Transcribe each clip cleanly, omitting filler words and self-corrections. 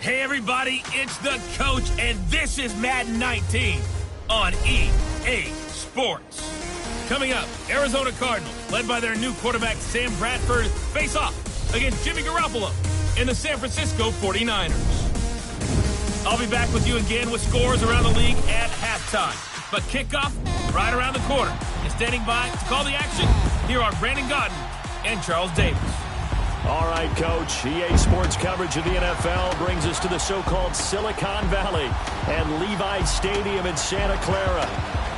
Hey everybody, it's the Coach, and this is Madden 19 on EA Sports. Coming up, Arizona Cardinals, led by their new quarterback Sam Bradford, face off against Jimmy Garoppolo in the San Francisco 49ers. I'll be back with you again with scores around the league at halftime. But kickoff right around the corner. And standing by to call the action, here are Brandon Gaudin and Charles Davis. All right, Coach. EA Sports coverage of the NFL brings us to the so-called Silicon Valley and Levi Stadium in Santa Clara.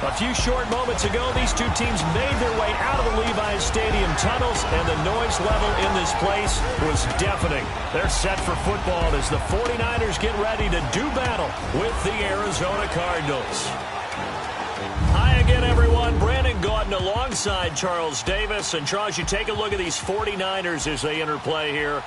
A few short moments ago, these two teams made their way out of the Levi Stadium tunnels, and the noise level in this place was deafening. They're set for football as the 49ers get ready to do battle with the Arizona Cardinals. Hi again, everyone. Brandon Gaudin alongside Charles Davis. And, Charles, you take a look at these 49ers as they interplay here.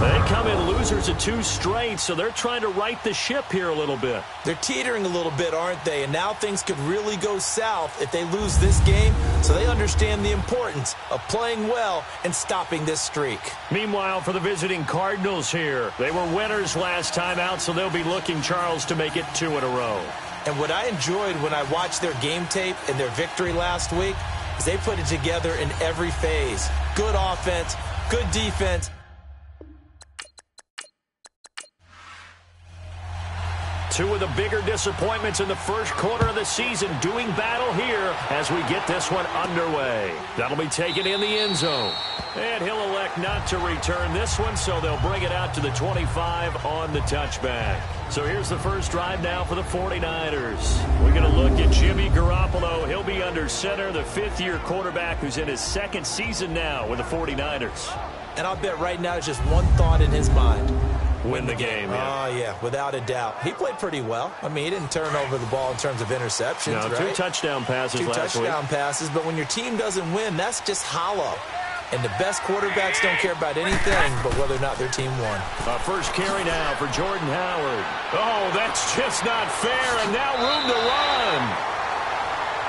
They come in losers of 2 straight, so they're trying to right the ship here a little bit. They're teetering a little bit, aren't they? And now things could really go south if they lose this game, so they understand the importance of playing well and stopping this streak. Meanwhile, for the visiting Cardinals here, they were winners last time out, so they'll be looking, Charles, to make it 2 in a row. And what I enjoyed when I watched their game tape and their victory last week is they put it together in every phase. Good offense, good defense. Two of the bigger disappointments in the first quarter of the season doing battle here as we get this one underway. That'll be taken in the end zone. And he'll elect not to return this one, so they'll bring it out to the 25 on the touchback. So here's the first drive now for the 49ers. We're going to look at Jimmy Garoppolo. He'll be under center, the 5th-year quarterback who's in his 2nd season now with the 49ers. And I'll bet right now it's just one thought in his mind. Win the game. Oh, yeah, without a doubt. He played pretty well. I mean, he didn't turn over the ball in terms of interceptions, no, right? 2 touchdown passes last week. 2 touchdown passes, but when your team doesn't win, that's just hollow. And the best quarterbacks don't care about anything but whether or not their team won. First carry now for Jordan Howard. Oh, that's just not fair, and now room to run.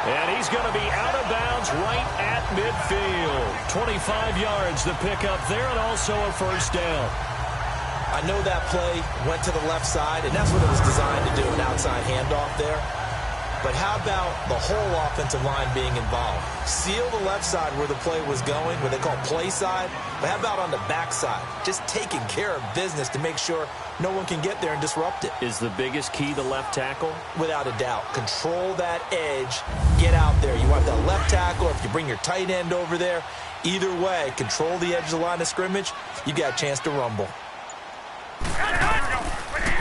And he's going to be out of bounds right at midfield. 25 yards to pick up there, and also a first down. I know that play went to the left side, and that's what it was designed to do, an outside handoff there. But how about the whole offensive line being involved? Seal the left side where the play was going, what they call play side. But how about on the back side? Just taking care of business to make sure no one can get there and disrupt it. Is the biggest key the left tackle? Without a doubt. Control that edge. Get out there. You want that left tackle, if you bring your tight end over there. Either way, control the edge of the line of scrimmage. You got a chance to rumble.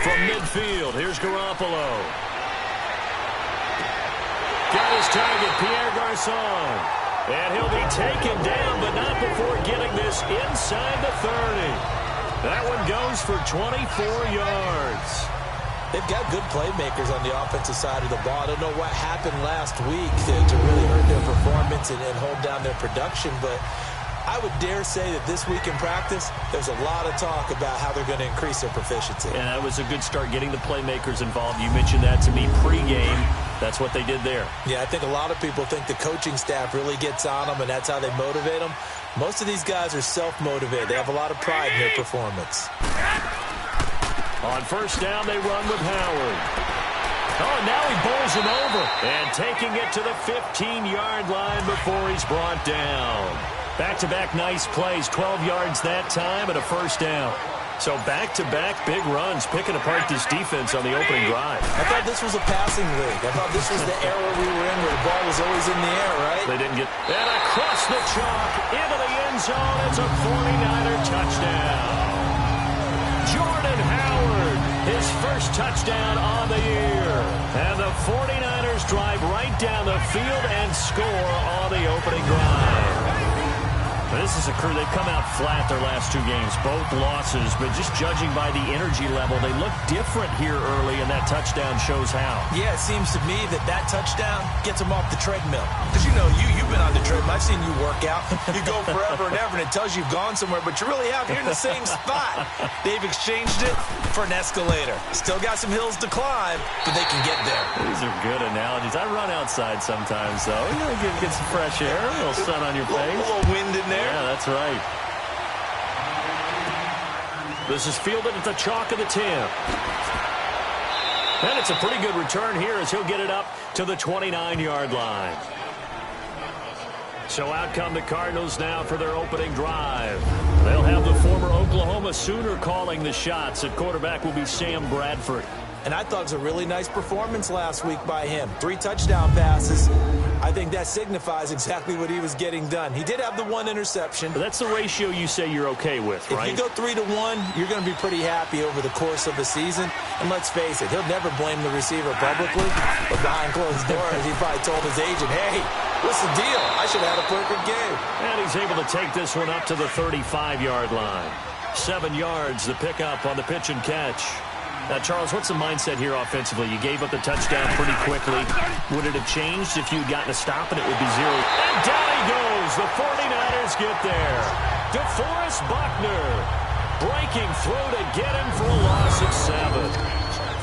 From midfield, here's Garoppolo. Got his target, Pierre Garçon. And he'll be taken down, but not before getting this inside the 30. That one goes for 24 yards. They've got good playmakers on the offensive side of the ball. I don't know what happened last week to really hurt their performance and hold down their production, but I would dare say that this week in practice, there's a lot of talk about how they're going to increase their proficiency. And that was a good start getting the playmakers involved. You mentioned that to me pregame. That's what they did there. Yeah, I think a lot of people think the coaching staff really gets on them, and that's how they motivate them. Most of these guys are self-motivated. They have a lot of pride in their performance. On first down, they run with Howard. Oh, now he bowls him over. And taking it to the 15-yard line before he's brought down. Back-to-back nice plays, 12 yards that time and a first down. So back-to-back big runs, picking apart this defense on the opening drive. I thought this was a passing league. I thought this was the era we were in where the ball was always in the air, right? They didn't get... And across the chalk, into the end zone, it's a 49er touchdown. Jordan Howard, his first touchdown on the year. And the 49ers drive right down the field and score on the opening drive. This is a crew, they've come out flat their last 2 games, both losses, but just judging by the energy level, they look different here early, and that touchdown shows how. Yeah, it seems to me that touchdown gets them off the treadmill. Because, you know, you've been on the treadmill. I've seen you work out. You go forever and ever, and it tells you you've gone somewhere, but you really have. You're in the same spot. They've exchanged it for an escalator. Still got some hills to climb, but they can get there. These are good analogies. I run outside sometimes, though. You know, get some fresh air, a little sun on your face. A little wind in there. Yeah, that's right. This is fielded at the chalk of the 10. And it's a pretty good return here as he'll get it up to the 29-yard line. So out come the Cardinals now for their opening drive. They'll have the former Oklahoma Sooner calling the shots. At quarterback will be Sam Bradford. And I thought it was a really nice performance last week by him. 3 touchdown passes. I think that signifies exactly what he was getting done. He did have the 1 interception. But that's the ratio you say you're okay with, right? If you go 3-1, you're going to be pretty happy over the course of the season. And let's face it, he'll never blame the receiver publicly. But behind closed doors, he probably told his agent, hey, what's the deal? I should have had a perfect game. And he's able to take this one up to the 35-yard line. 7 yards, the pickup on the pitch and catch. Now, Charles, what's the mindset here offensively? You gave up the touchdown pretty quickly. Would it have changed if you'd gotten a stop and it would be 0? And down he goes. The 49ers get there. DeForest Buckner breaking through to get him for a loss of 7.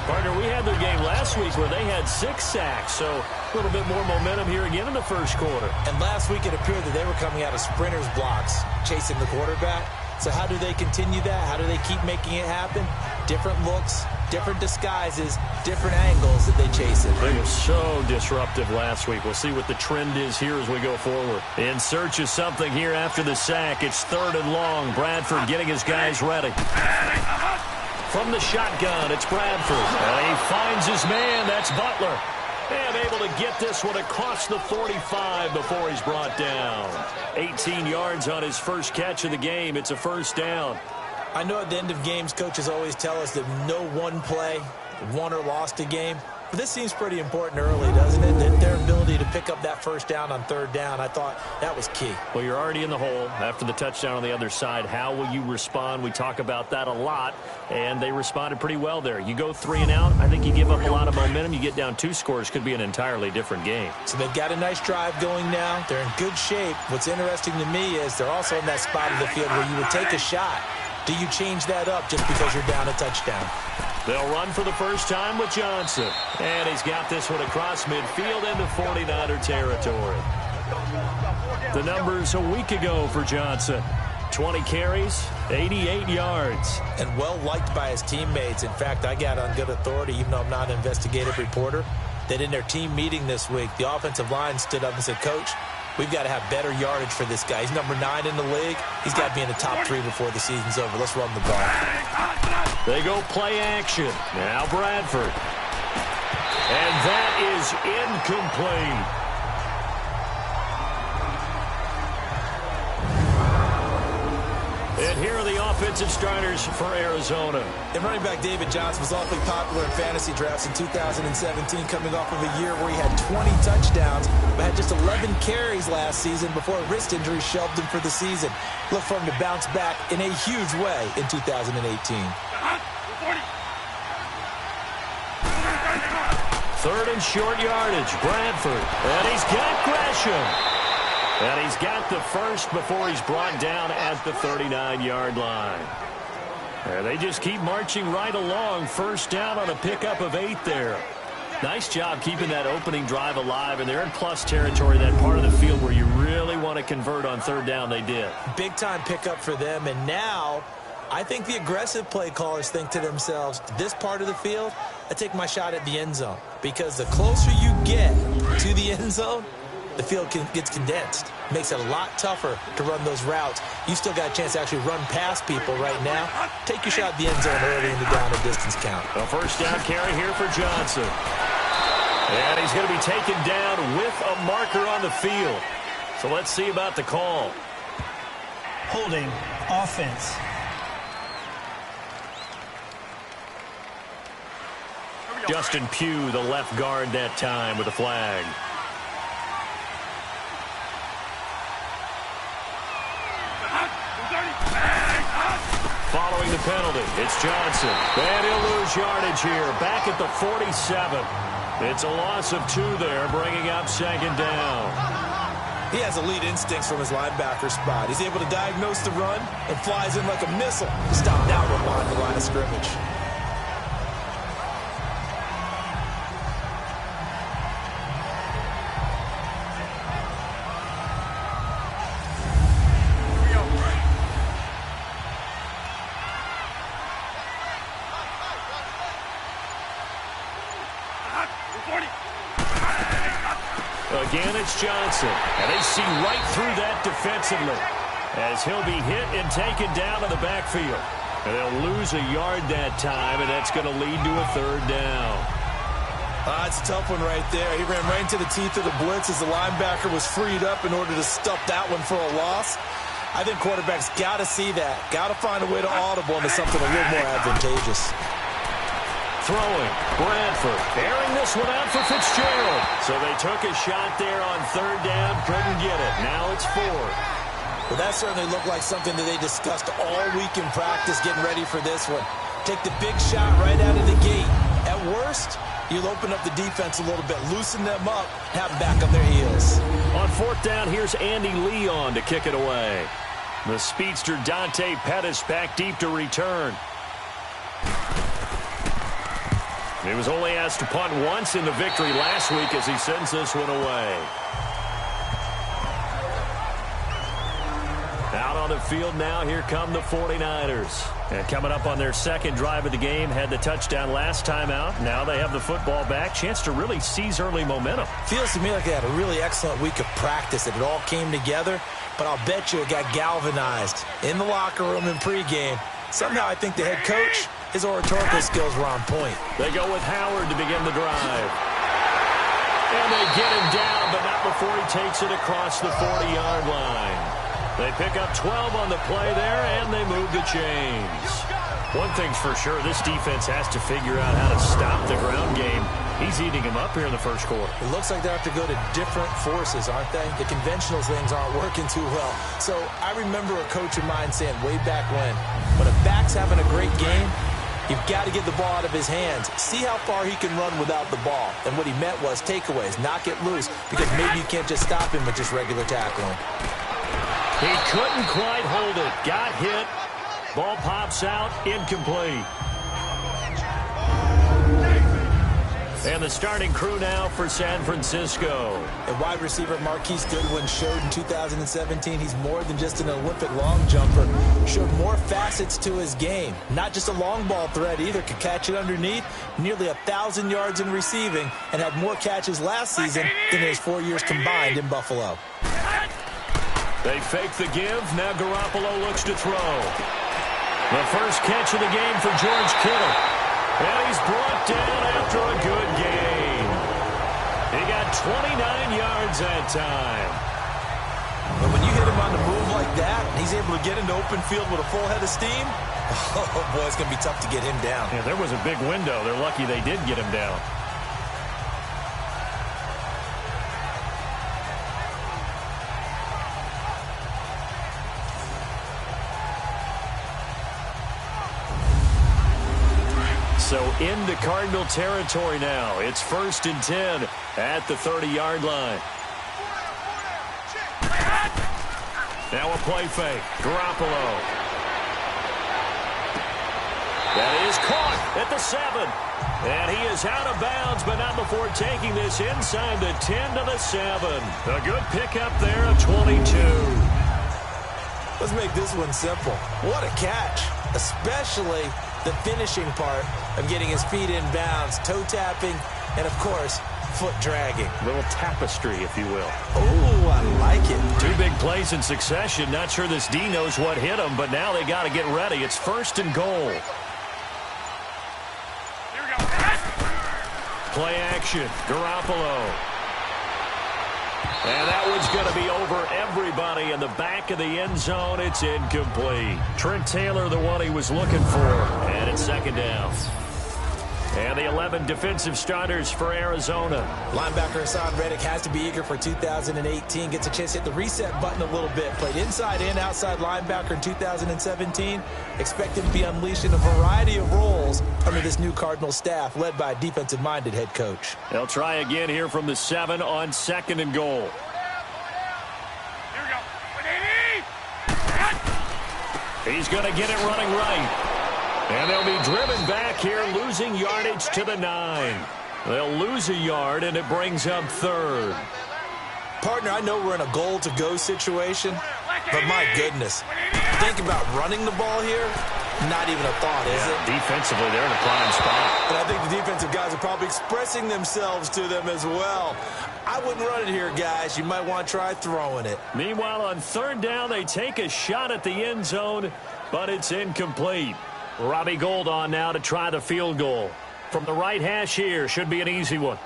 Partner, we had their game last week where they had 6 sacks, so a little bit more momentum here again in the first quarter. And last week it appeared that they were coming out of sprinters blocks, chasing the quarterback. So how do they continue that? How do they keep making it happen? Different looks, different disguises, different angles that they chase it. They were so disruptive last week. We'll see what the trend is here as we go forward. In search of something here after the sack. It's 3rd and long. Bradford getting his guys ready. From the shotgun, it's Bradford. And he finds his man. That's Butler. And able to get this one across the 45 before he's brought down. 18 yards on his first catch of the game. It's a first down. I know at the end of games, coaches always tell us that no one play won or lost a game. But this seems pretty important early, doesn't it? That their ability to pick up that first down on 3rd down, I thought that was key. Well, you're already in the hole after the touchdown on the other side. How will you respond? We talk about that a lot, and they responded pretty well there. You go 3 and out, I think you give up a lot of momentum. You get down 2 scores, could be an entirely different game. So they've got a nice drive going now. They're in good shape. What's interesting to me is they're also in that spot of the field where you would take a shot. Do you change that up just because you're down a touchdown? They'll run for the first time with Johnson. And he's got this one across midfield into 49er territory. The numbers a week ago for Johnson. 20 carries, 88 yards. And well liked by his teammates. In fact, I got on good authority, even though I'm not an investigative reporter, that in their team meeting this week, the offensive line stood up and said, Coach, we've got to have better yardage for this guy. He's number 9 in the league. He's got to be in the top 3 before the season's over. Let's run the ball. They go play action. Now Bradford. And that is incomplete. And here are the offensive starters for Arizona. And running back David Johnson was awfully popular in fantasy drafts in 2017, coming off of a year where he had 20 touchdowns, but had just 11 carries last season before a wrist injury shelved him for the season. Look for him to bounce back in a huge way in 2018. 3rd and short yardage, Bradford. And he's got Gresham. And he's got the first before he's brought down at the 39-yard line. And they just keep marching right along. First down on a pickup of 8 there. Nice job keeping that opening drive alive. And they're in plus territory, that part of the field where you really want to convert on 3rd down. They did. Big-time pickup for them. And now I think the aggressive play callers think to themselves, this part of the field, I take my shot at the end zone. Because the closer you get to the end zone, the field gets condensed. Makes it a lot tougher to run those routes. You still got a chance to actually run past people right now. Take your shot at the end zone early in the down and distance count. A first down carry here for Johnson. And he's going to be taken down with a marker on the field. So let's see about the call. Holding offense. Justin Pugh, the left guard that time with a flag. Following the penalty, it's Johnson. And he'll lose yardage here. Back at the 47. It's a loss of 2 there, bringing up 2nd down. He has elite instincts from his linebacker spot. He's able to diagnose the run and flies in like a missile. Stopped out behind the line of scrimmage. Again, it's Johnson. And they see right through that defensively as he'll be hit and taken down to the backfield. And they'll lose a yard that time, and that's going to lead to a third down. It's a tough one right there. He ran right into the teeth of the blitz as the linebacker was freed up in order to stuff that one for a loss. I think quarterbacks got to see that. Got to find a way to audible into something a little more advantageous. Throwing, Bradford, airing this one out for Fitzgerald. So they took a shot there on third down, couldn't get it. Now it's fourth. Well, that certainly looked like something that they discussed all week in practice, getting ready for this one. Take the big shot right out of the gate. At worst, you'll open up the defense a little bit, loosen them up, have them back on their heels. On fourth down, here's Andy Leon to kick it away. The speedster Dante Pettis back deep to return. He was only asked to punt once in the victory last week as he sends this one away. Out on the field now, here come the 49ers. And coming up on their second drive of the game, had the touchdown last time out. Now they have the football back. Chance to really seize early momentum. Feels to me like they had a really excellent week of practice, that it all came together. But I'll bet you it got galvanized in the locker room in pregame. Somehow I think the head coach, his oratorical skills were on point. They go with Howard to begin the drive. And they get him down, but not before he takes it across the 40-yard line. They pick up 12 on the play there, and they move the chains. One thing's for sure, this defense has to figure out how to stop the ground game. He's eating him up here in the first quarter. It looks like they have to go to different forces, aren't they? The conventional things aren't working too well. So I remember a coach of mine saying way back when a back's having a great game, you've got to get the ball out of his hands. See how far he can run without the ball. And what he meant was takeaways, knock it loose, because maybe you can't just stop him with just regular tackling. He couldn't quite hold it. Got hit. Ball pops out. Incomplete. And the starting crew now for San Francisco. And wide receiver Marquise Goodwin showed in 2017 he's more than just an Olympic long jumper. Showed more facets to his game. Not just a long ball threat either. Could catch it underneath. Nearly 1,000 yards in receiving. And had more catches last season than in his 4 years combined in Buffalo. They fake the give. Now Garoppolo looks to throw. The first catch of the game for George Kittle. And he's brought down after a good game. He got 29 yards that time. But when you hit him on the move like that, and he's able to get into open field with a full head of steam, oh boy, it's going to be tough to get him down. Yeah, there was a big window. They're lucky they did get him down. So into Cardinal territory now. It's 1st and 10 at the 30-yard line. Now a play fake. Garoppolo. That is caught at the 7. And he is out of bounds, but not before taking this inside the 10 to the 7. A good pickup there, a 22. Let's make this one simple. What a catch, especially the finishing part of getting his feet in bounds, toe tapping, and of course, foot dragging. A little tapestry, if you will. Oh, I like it. 2 big plays in succession. Not sure this D knows what hit him, but now they got to get ready. It's 1st and goal. Here we go. Play action. Garoppolo. And that one's going to be over everybody in the back of the end zone. It's incomplete. Trent Taylor, the one he was looking for. And it's 2nd down. And the 11 defensive starters for Arizona. Linebacker Hassan Reddick has to be eager for 2018. Gets a chance to hit the reset button a little bit. Played inside and outside linebacker in 2017. Expect him to be unleashed in a variety of roles under this new Cardinals staff, led by a defensive-minded head coach. They'll try again here from the 7 on 2nd and goal. Here we go. He's going to get it running right. And they'll be driven back here, losing yardage to the 9. They'll lose a yard, and it brings up 3rd. Partner, I know we're in a goal-to-go situation, but my goodness, think about running the ball here. Not even a thought, is it? Defensively, they're in a prime spot. And I think the defensive guys are probably expressing themselves to them as well. I wouldn't run it here, guys. You might want to try throwing it. Meanwhile, on third down, they take a shot at the end zone, but it's incomplete. Robbie Gould on now to try the field goal. From the right hash here, should be an easy one.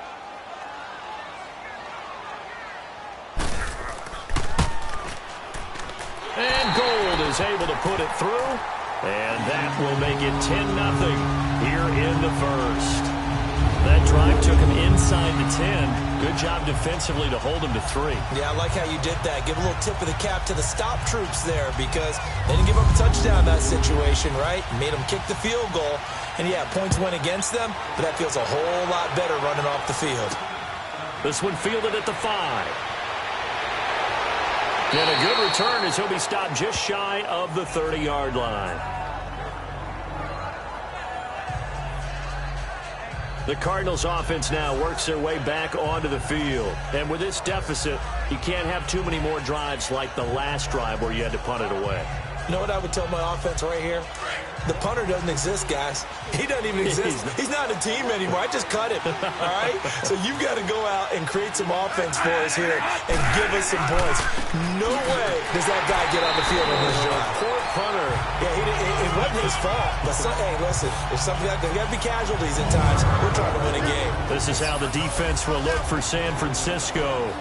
And Gould is able to put it through. And that will make it 10-0 here in the first. That drive took him inside the 10. Good job defensively to hold him to 3. Yeah, I like how you did that. Give a little tip of the cap to the stop troops there because they didn't give up a touchdown in that situation, right? Made them kick the field goal. And, yeah, points went against them, but that feels a whole lot better running off the field. This one fielded at the 5. And a good return as he'll be stopped just shy of the 30-yard line. The Cardinals offense now works their way back onto the field. And with this deficit, you can't have too many more drives like the last drive where you had to punt it away. You know what I would tell my offense right here? The punter doesn't exist, guys. He doesn't even exist. He's not a team anymore. I just cut him, all right? So you've got to go out and create some offense for us here and give us some points. No way does that guy get on the field in this drive. Poor punter. Yeah, it wasn't his fault. But, hey, listen, there's got to be casualties at times. We're trying to win a game. This is how the defense will look for San Francisco.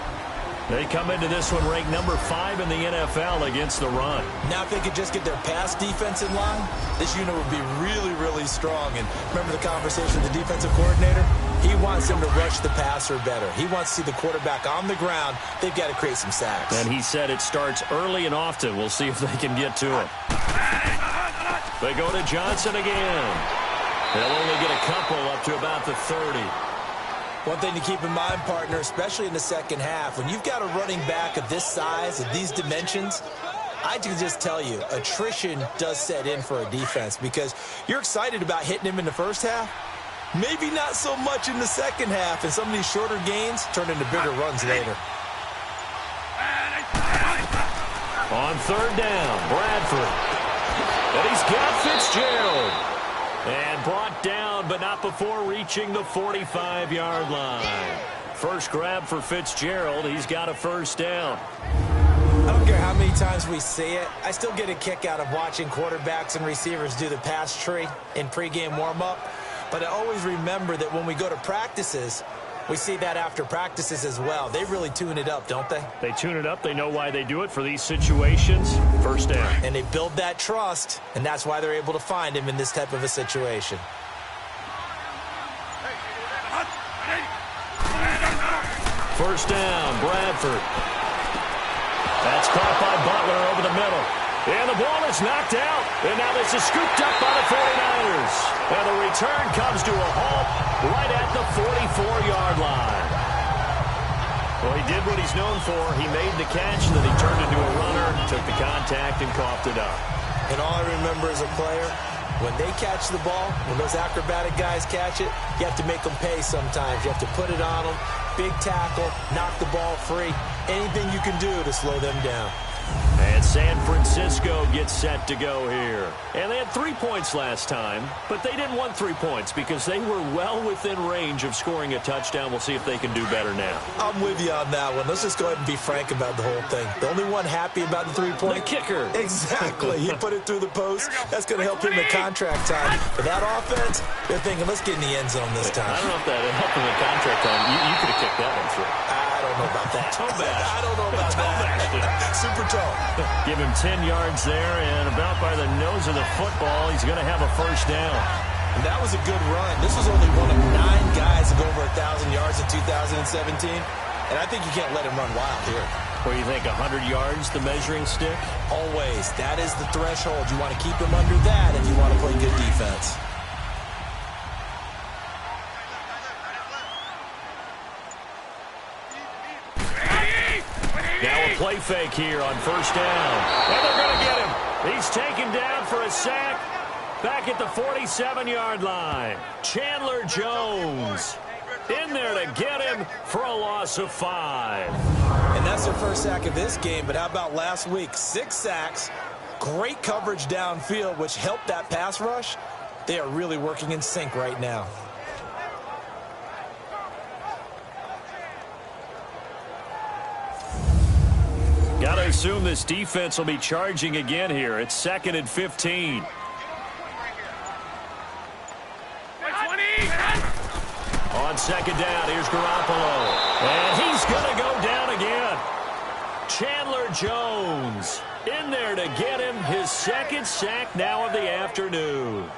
They come into this one ranked number 5 in the NFL against the run. Now if they could just get their pass defense in line, this unit would be really, really strong. And remember the conversation with the defensive coordinator? He wants them to rush the passer better. He wants to see the quarterback on the ground. They've got to create some sacks. And he said it starts early and often. We'll see if they can get to it. They go to Johnson again. They'll only get a couple up to about the 30. One thing to keep in mind, partner, especially in the second half, when you've got a running back of this size, of these dimensions, I can just tell you, attrition does set in for a defense because you're excited about hitting him in the first half. Maybe not so much in the second half, and some of these shorter gains turn into bigger runs later. On third down, Bradford. And he's got Fitzgerald. And brought down, but not before reaching the 45-yard line. First grab for Fitzgerald. He's got a first down. I don't care how many times we see it. I still get a kick out of watching quarterbacks and receivers do the pass tree in pregame warm-up. But I always remember that when we go to practices, we see that after practices as well. They really tune it up, don't they? They tune it up. They know why they do it for these situations. First down. And they build that trust, and that's why they're able to find him in this type of a situation. First down, Bradford. That's caught by Butler over the middle. And the ball is knocked out. And now this is scooped up by the 49ers. And the return comes to a halt right at the 44-yard line. Well, he did what he's known for. He made the catch, and then he turned into a runner, took the contact, and coughed it up. And all I remember as a player, when they catch the ball, when those acrobatic guys catch it, you have to make them pay sometimes. You have to put it on them, big tackle, knock the ball free. Anything you can do to slow them down. And San Francisco gets set to go here. And they had 3 points last time, but they didn't want 3 points because they were well within range of scoring a touchdown. We'll see if they can do better now. I'm with you on that one. Let's just go ahead and be frank about the whole thing. The only one happy about the 3-point? The kicker. Exactly. He put it through the post. That's going to help him in contract time. But that offense, they're thinking, let's get in the end zone this time. I don't know if that helped him in contract time. You could have kicked that one through. I don't know about that. I don't know about that. Super tall. Give him 10 yards there, and about by the nose of the football, he's going to have a first down. And that was a good run. This was only one of 9 guys to go over 1,000 yards in 2017. And I think you can't let him run wild here. What do you think, 100 yards, the measuring stick? Always. That is the threshold. You want to keep him under that if you want to play good defense. Now a play fake here on first down. And they're going to get him. He's taken down for a sack back at the 47-yard line. Chandler Jones in there to get him for a loss of 5. And that's their first sack of this game, but how about last week? 6 sacks, Great coverage downfield, which helped that pass rush. They are really working in sync right now. Got to assume this defense will be charging again here. It's 2nd and 15. On 2nd down, here's Garoppolo. And he's going to go down again. Chandler Jones in there to get him his 2nd sack now of the afternoon.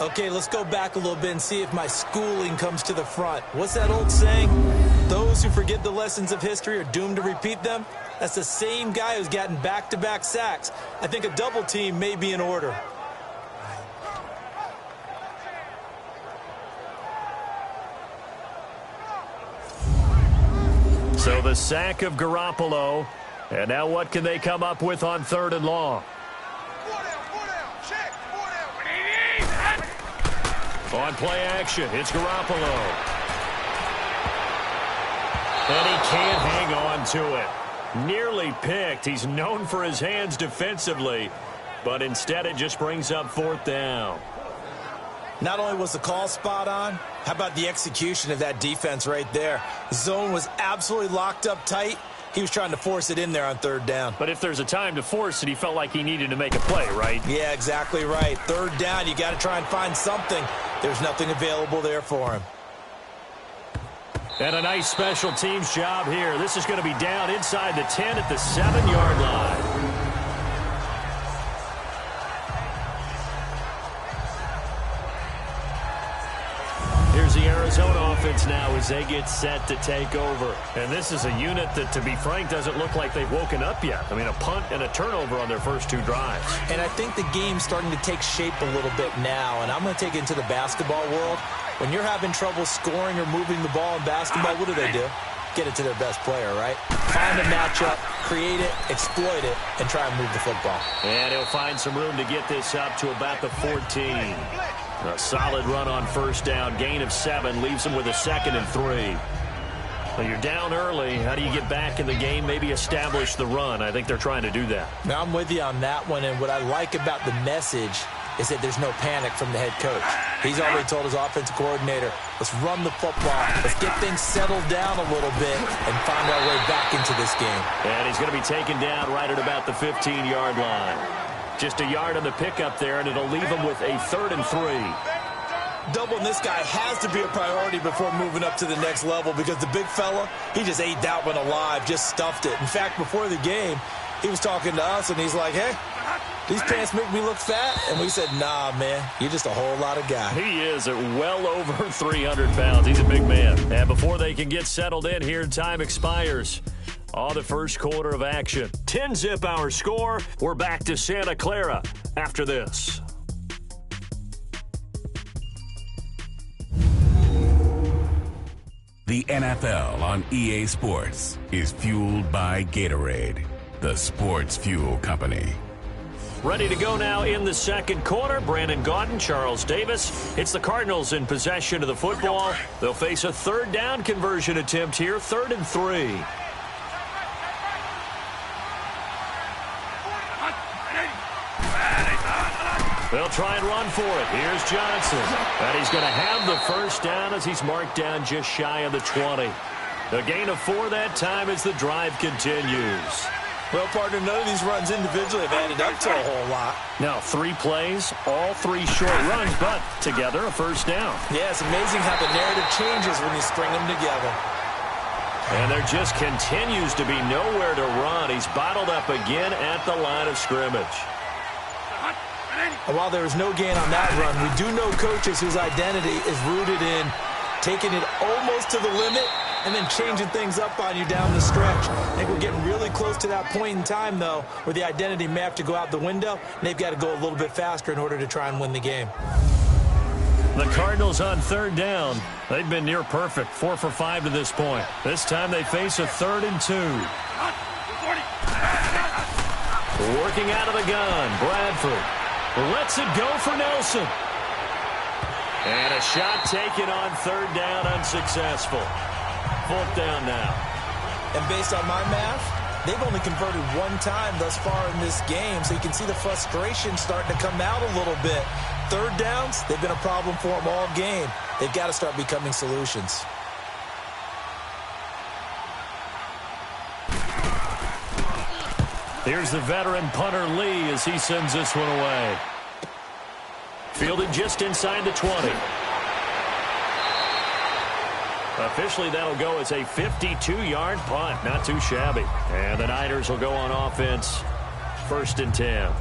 Okay, let's go back a little bit and see if my schooling comes to the front. What's that old saying? Those who forget the lessons of history are doomed to repeat them. That's the same guy who's gotten back-to-back sacks. I think a double team may be in order. So the sack of Garoppolo. And now what can they come up with on 3rd and long? On play action, it's Garoppolo. And he can't hang on to it. Nearly picked. He's known for his hands defensively, but instead it just brings up 4th down. Not only was the call spot on, how about the execution of that defense right there? The zone was absolutely locked up tight. He was trying to force it in there on 3rd down. But if there's a time to force it, he felt like he needed to make a play, right? Yeah, exactly right. 3rd down, you got to try and find something. There's nothing available there for him. And a nice special teams job here. This is going to be down inside the 10 at the 7-yard line. Here's the Arizona offense now as they get set to take over. And this is a unit that, to be frank, doesn't look like they've woken up yet. I mean, a punt and a turnover on their first 2 drives. And I think the game's starting to take shape a little bit now. And I'm going to take it into the basketball world. When you're having trouble scoring or moving the ball in basketball, what do? Get it to their best player, right? Find a matchup, create it, exploit it, and try and move the football. And he'll find some room to get this up to about the 14. A solid run on 1st down. Gain of 7 leaves him with a 2nd and 3. Well, you're down early. How do you get back in the game? Maybe establish the run. I think they're trying to do that. Now, I'm with you on that one. And what I like about the message is that there's no panic from the head coach. He's already told his offensive coordinator, let's run the football. Let's get things settled down a little bit and find our way back into this game. And he's going to be taken down right at about the 15-yard line. Just a yard on the pickup there, and it'll leave him with a 3rd and 3. Doubling this guy has to be a priority before moving up to the next level because the big fella, he just ate that one alive, just stuffed it. In fact, before the game, he was talking to us, and he's like, hey, these pants make me look fat. And we said, nah, man, you're just a whole lot of guy. He is at well over 300 pounds. He's a big man. And before they can get settled in here, time expires on the first quarter of action. 10-zip our score. We're back to Santa Clara after this. The NFL on EA Sports is fueled by Gatorade, the sports fuel company. Ready to go now in the second quarter. Brandon Gaudin, Charles Davis. It's the Cardinals in possession of the football. They'll face a 3rd down conversion attempt here, 3rd and 3. They'll try and run for it. Here's Johnson. And he's going to have the 1st down as he's marked down just shy of the 20. A gain of 4 that time as the drive continues. Well, partner, none of these runs individually have added up to a whole lot. Now, 3 plays, all 3 short runs, but together a 1st down. Yeah, it's amazing how the narrative changes when you string them together. And there just continues to be nowhere to run. He's bottled up again at the line of scrimmage. And while there was no gain on that run, we do know coaches whose identity is rooted in taking it almost to the limit and then changing things up on you down the stretch. I think we're getting really close to that point in time, though, where the identity may have to go out the window, and they've got to go a little bit faster in order to try and win the game. The Cardinals on 3rd down. They've been near perfect, 4 for 5 to this point. This time they face a 3rd and 2. Working out of the gun, Bradford lets it go for Nelson. And a shot taken on 3rd down, unsuccessful. 4th down now. And based on my math, they've only converted one time thus far in this game, so you can see the frustration starting to come out a little bit. Third downs, they've been a problem for them all game. They've got to start becoming solutions. Here's the veteran punter Lee as he sends this one away. Fielded just inside the 20. Officially, that'll go as a 52-yard punt. Not too shabby. And the Niners will go on offense. 1st and 10.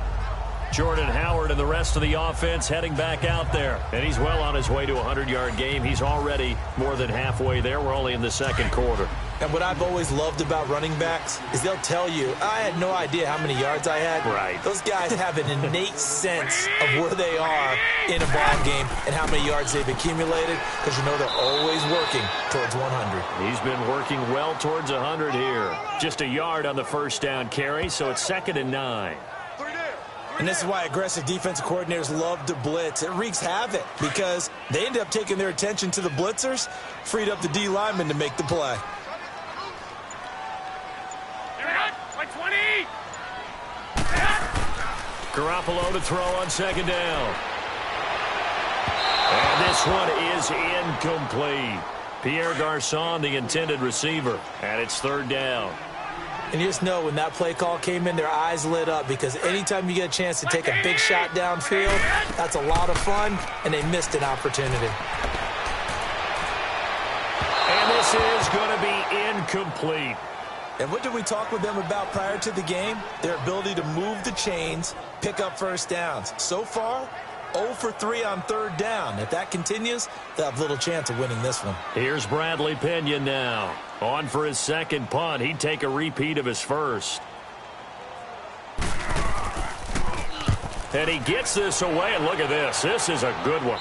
Jordan Howard and the rest of the offense heading back out there. And he's well on his way to a 100-yard game. He's already more than halfway there. We're only in the second quarter. And what I've always loved about running backs is they'll tell you, I had no idea how many yards I had. Right. Those guys have an innate sense of where they are in a ball game and how many yards they've accumulated, because you know they're always working towards 100. He's been working well towards 100 here. Just a yard on the first down carry, so it's 2nd and 9. And this is why aggressive defensive coordinators love to blitz. It wreaks havoc because they end up taking their attention to the blitzers, freed up the D lineman to make the play. Garoppolo to throw on 2nd down. And this one is incomplete. Pierre Garçon, the intended receiver, and it's 3rd down. And you just know when that play call came in, their eyes lit up, because anytime you get a chance to take a big shot downfield, that's a lot of fun, and they missed an opportunity. And this is going to be incomplete. And what did we talk with them about prior to the game? Their ability to move the chains, pick up first downs. So far, 0 for 3 on 3rd down. If that continues, they'll have little chance of winning this one. Here's Bradley Pinion now. On for his second punt. He'd take a repeat of his first. And he gets this away, and look at this. This is a good one.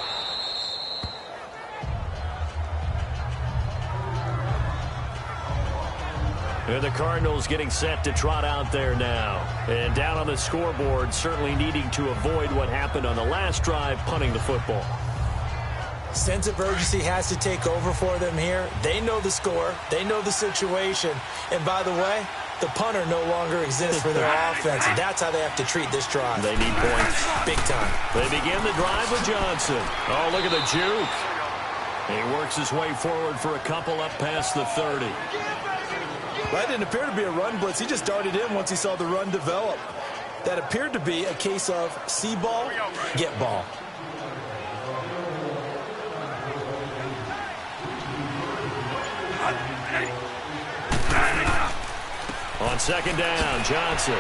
And the Cardinals getting set to trot out there now. And down on the scoreboard, certainly needing to avoid what happened on the last drive, punting the football. Sense of urgency has to take over for them here. They know the score. They know the situation. And by the way, the punter no longer exists for their offense. And that's how they have to treat this drive. They need points. Big time. They begin the drive with Johnson. Oh, look at the juke. He works his way forward for a couple up past the 30. That didn't appear to be a run blitz. He just darted in once he saw the run develop. That appeared to be a case of see ball, get ball. On 2nd down, Johnson.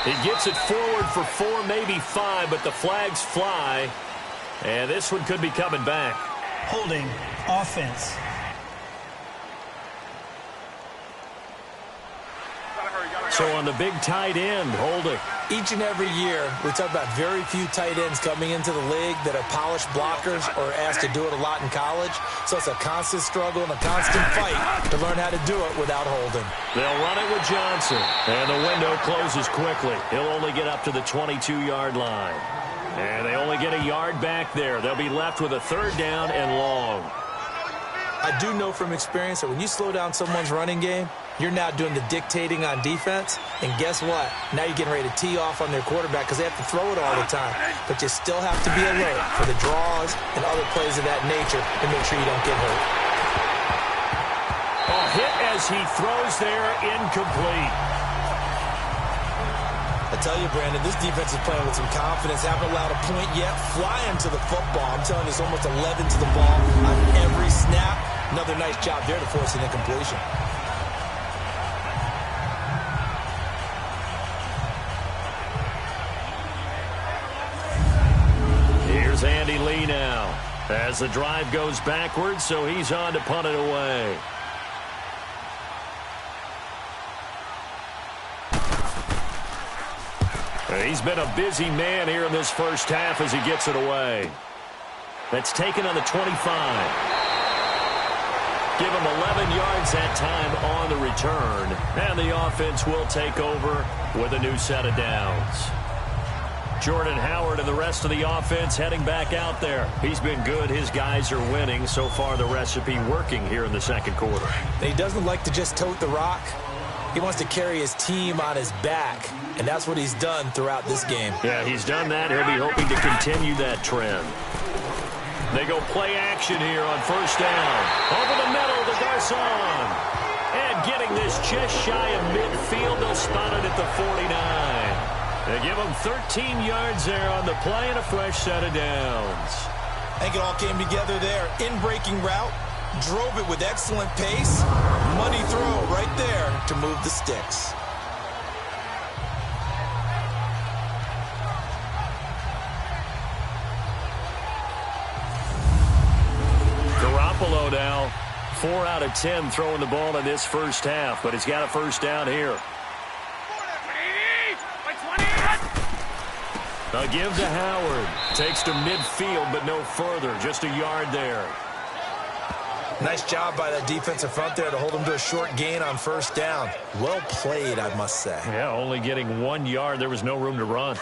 He gets it forward for 4, maybe 5, but the flags fly. And this one could be coming back. Holding offense. So on the big tight end, holding. Each and every year, we talk about very few tight ends coming into the league that are polished blockers or asked to do it a lot in college. So it's a constant struggle and a constant fight to learn how to do it without holding. They'll run it with Johnson. And the window closes quickly. He'll only get up to the 22-yard line. And they only get a yard back there. They'll be left with a 3rd down and long. I do know from experience that when you slow down someone's running game, you're now doing the dictating on defense. And guess what? Now you're getting ready to tee off on their quarterback because they have to throw it all the time. But you still have to be alert for the draws and other plays of that nature to make sure you don't get hurt. A hit as he throws there, incomplete. I tell you, Brandon, this defense is playing with some confidence. Haven't allowed a point yet. Flying to the football. I'm telling you, it's almost 11 to the ball on every snap. Another nice job there to force an incompletion. Here's Andy Lee now as the drive goes backwards, so he's on to punt it away. He's been a busy man here in this first half as he gets it away. That's taken on the 25. Give him 11 yards that time on the return. And the offense will take over with a new set of downs. Jordan Howard and the rest of the offense heading back out there. He's been good. His guys are winning. So far, the recipe working here in the second quarter. He doesn't like to just tote the rock. He wants to carry his team on his back, and that's what he's done throughout this game. Yeah, he's done that. He'll be hoping to continue that trend. They go play action here on first down. Over the middle to Garcon. And getting this just shy of midfield, they'll spot it at the 49. They give him 13 yards there on the play and a fresh set of downs. I think it all came together there. In-breaking route, drove it with excellent pace. Money throw right there to move the sticks. Garoppolo now, 4 out of 10 throwing the ball in this first half, but he's got a first down here. A give to Howard. Takes to midfield, but no further. Just a yard there. Nice job by that defensive front there to hold him to a short gain on first down. Well played, I must say. Yeah, only getting 1 yard. There was no room to run.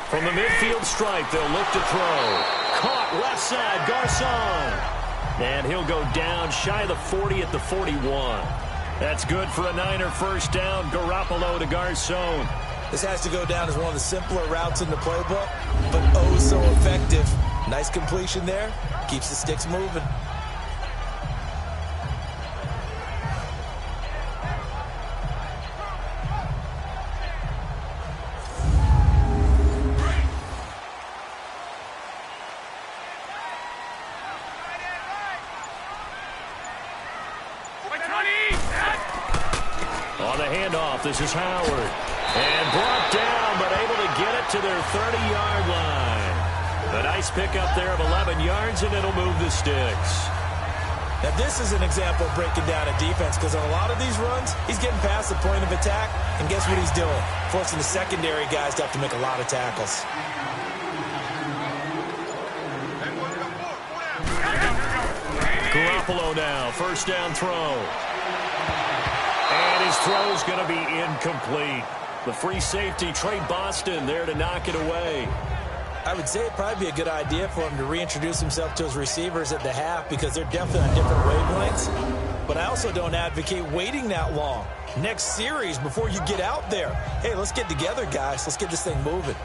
From the midfield stripe, they'll look to throw. Caught left side, Garcon. And he'll go down shy of the 40 at the 41. That's good for a Niner first down. Garoppolo to Garcon. This has to go down as one of the simpler routes in the playbook, but oh so effective. Nice completion there. Keeps the sticks moving. On the handoff, this is Howard. And brought down, but able to get it to their 30-yard line. A nice pickup there of 11 yards, and it'll move the sticks. Now, this is an example of breaking down a defense, because on a lot of these runs, he's getting past the point of attack, and guess what he's doing? Forcing the secondary guys to have to make a lot of tackles. Garoppolo now, first down throw. And his throw's going to be incomplete. The free safety, Trey Boston, there to knock it away. I would say it'd probably be a good idea for him to reintroduce himself to his receivers at the half, because they're definitely on different wavelengths. But I also don't advocate waiting that long. Next series, before you get out there, hey, let's get together, guys. Let's get this thing moving.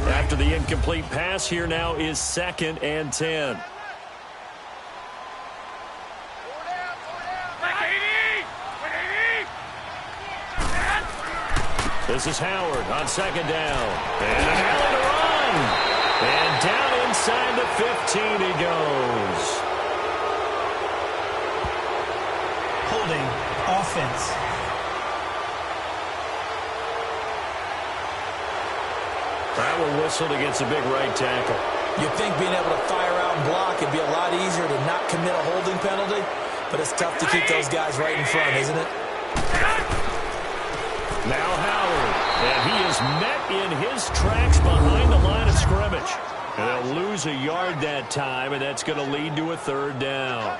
After the incomplete pass, here now is 2nd and 10. This is Howard on 2nd down. And an alley to run. And down inside the 15 he goes. Holding offense. That will whistle against a big right tackle. You'd think being able to fire out and block would be a lot easier to not commit a holding penalty, but it's tough to keep those guys right in front, isn't it? Now Howard, and he is met in his tracks behind the line of scrimmage. And they'll lose a yard that time, and that's going to lead to a 3rd down.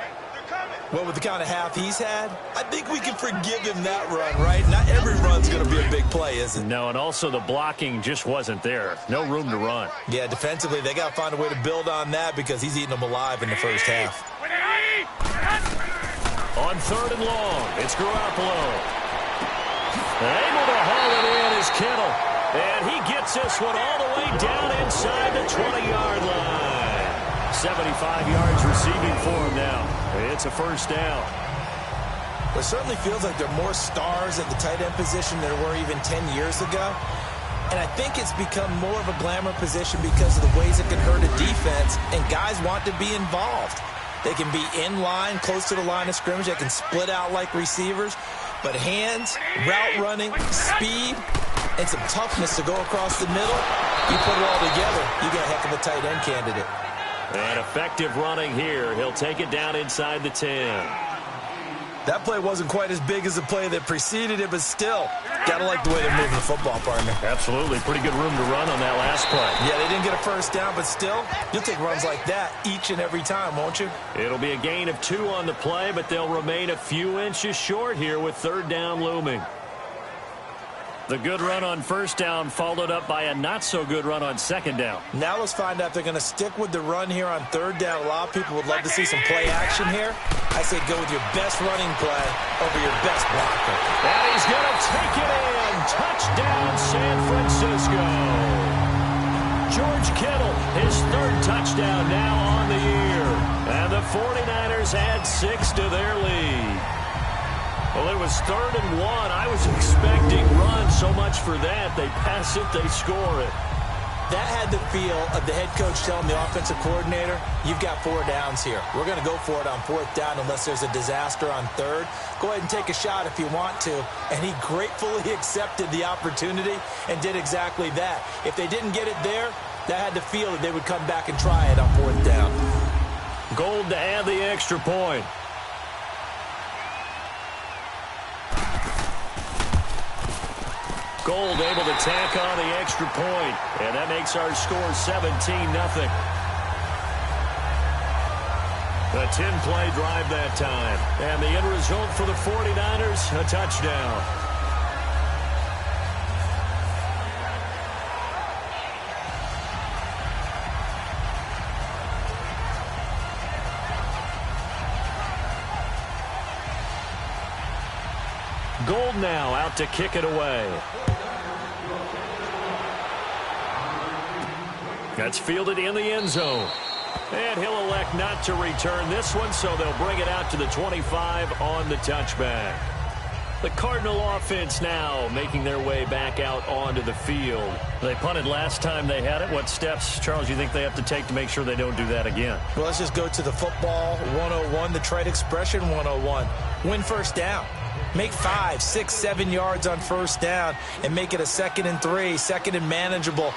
Well, with the kind of half he's had, I think we can forgive him that run, right? Not every run's going to be a big play, is it? No, and also the blocking just wasn't there. No room to run. Yeah, defensively, they got to find a way to build on that, because he's eating them alive in the first half. On 3rd and long, it's Garoppolo. Able to haul it in is Kittle. And he gets this one all the way down inside the 20-yard line. 75 yards receiving for him now. It's a first down. It certainly feels like there are more stars at the tight end position than there were even 10 years ago. And I think it's become more of a glamour position because of the ways it can hurt a defense, and guys want to be involved. They can be in line, close to the line of scrimmage. They can split out like receivers. But hands, route running, speed, and some toughness to go across the middle, you put it all together, you got a heck of a tight end candidate. And effective running here. He'll take it down inside the 10. That play wasn't quite as big as the play that preceded it, but still, got to like the way they're moving the football, partner. Absolutely. Pretty good room to run on that last play. Yeah, they didn't get a first down, but still, you'll take runs like that each and every time, won't you? It'll be a gain of 2 on the play, but they'll remain a few inches short here with 3rd down looming. The good run on first down followed up by a not-so-good run on second down. Now let's find out if they're going to stick with the run here on third down. A lot of people would love to see some play action here. I say go with your best running play over your best blocker. And he's going to take it in. Touchdown, San Francisco. George Kittle, his third touchdown now on the year. And the 49ers add 6 to their lead. Well, it was 3rd and 1. I was expecting run so much for that. They pass it, they score it. That had the feel of the head coach telling the offensive coordinator, you've got 4 downs here. We're going to go for it on 4th down unless there's a disaster on 3rd. Go ahead and take a shot if you want to. And he gratefully accepted the opportunity and did exactly that. If they didn't get it there, that had the feel that they would come back and try it on 4th down. Gold to add the extra point. Gold able to tack on the extra point, and that makes our score 17-0. A 10-play drive that time, and the end result for the 49ers, a touchdown. Gold now out to kick it away. That's fielded in the end zone. And he'll elect not to return this one, so they'll bring it out to the 25 on the touchback. The Cardinal offense now making their way back out onto the field. They punted last time they had it. What steps, Charles, you think they have to take to make sure they don't do that again? Well, let's just go to the football 101, the trade expression 101. Win first down. Make 5, 6, 7 yards on first down and make it a 2nd and 3, 2nd and manageable.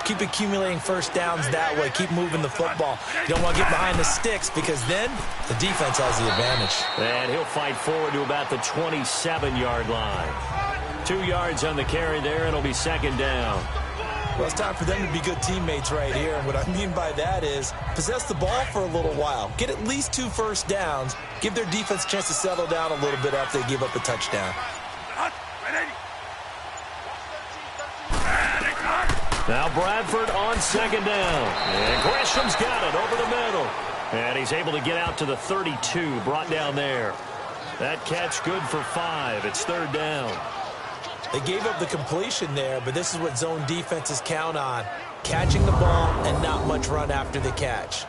Keep accumulating first downs that way. Keep moving the football. You don't want to get behind the sticks because then the defense has the advantage. And he'll fight forward to about the 27-yard line. 2 yards on the carry there, and it'll be 2nd down. Well, it's time for them to be good teammates right here. And what I mean by that is possess the ball for a little while. Get at least 2 first downs. Give their defense a chance to settle down a little bit after they give up a touchdown. Now Bradford on 2nd down. And Gresham's got it over the middle. And he's able to get out to the 32, brought down there. That catch good for 5. It's 3rd down. They gave up the completion there, but this is what zone defenses count on. Catching the ball and not much run after the catch.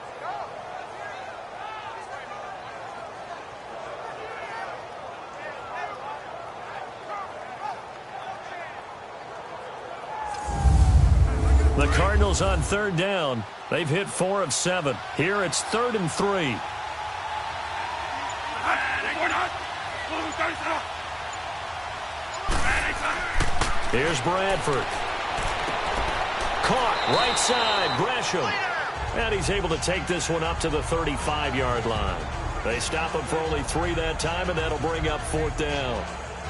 The Cardinals on 3rd down. They've hit 4 of 7. Here it's 3rd and 3. Here's Bradford. Caught right side, Gresham. And he's able to take this one up to the 35-yard line. They stop him for only 3 that time, and that'll bring up 4th down.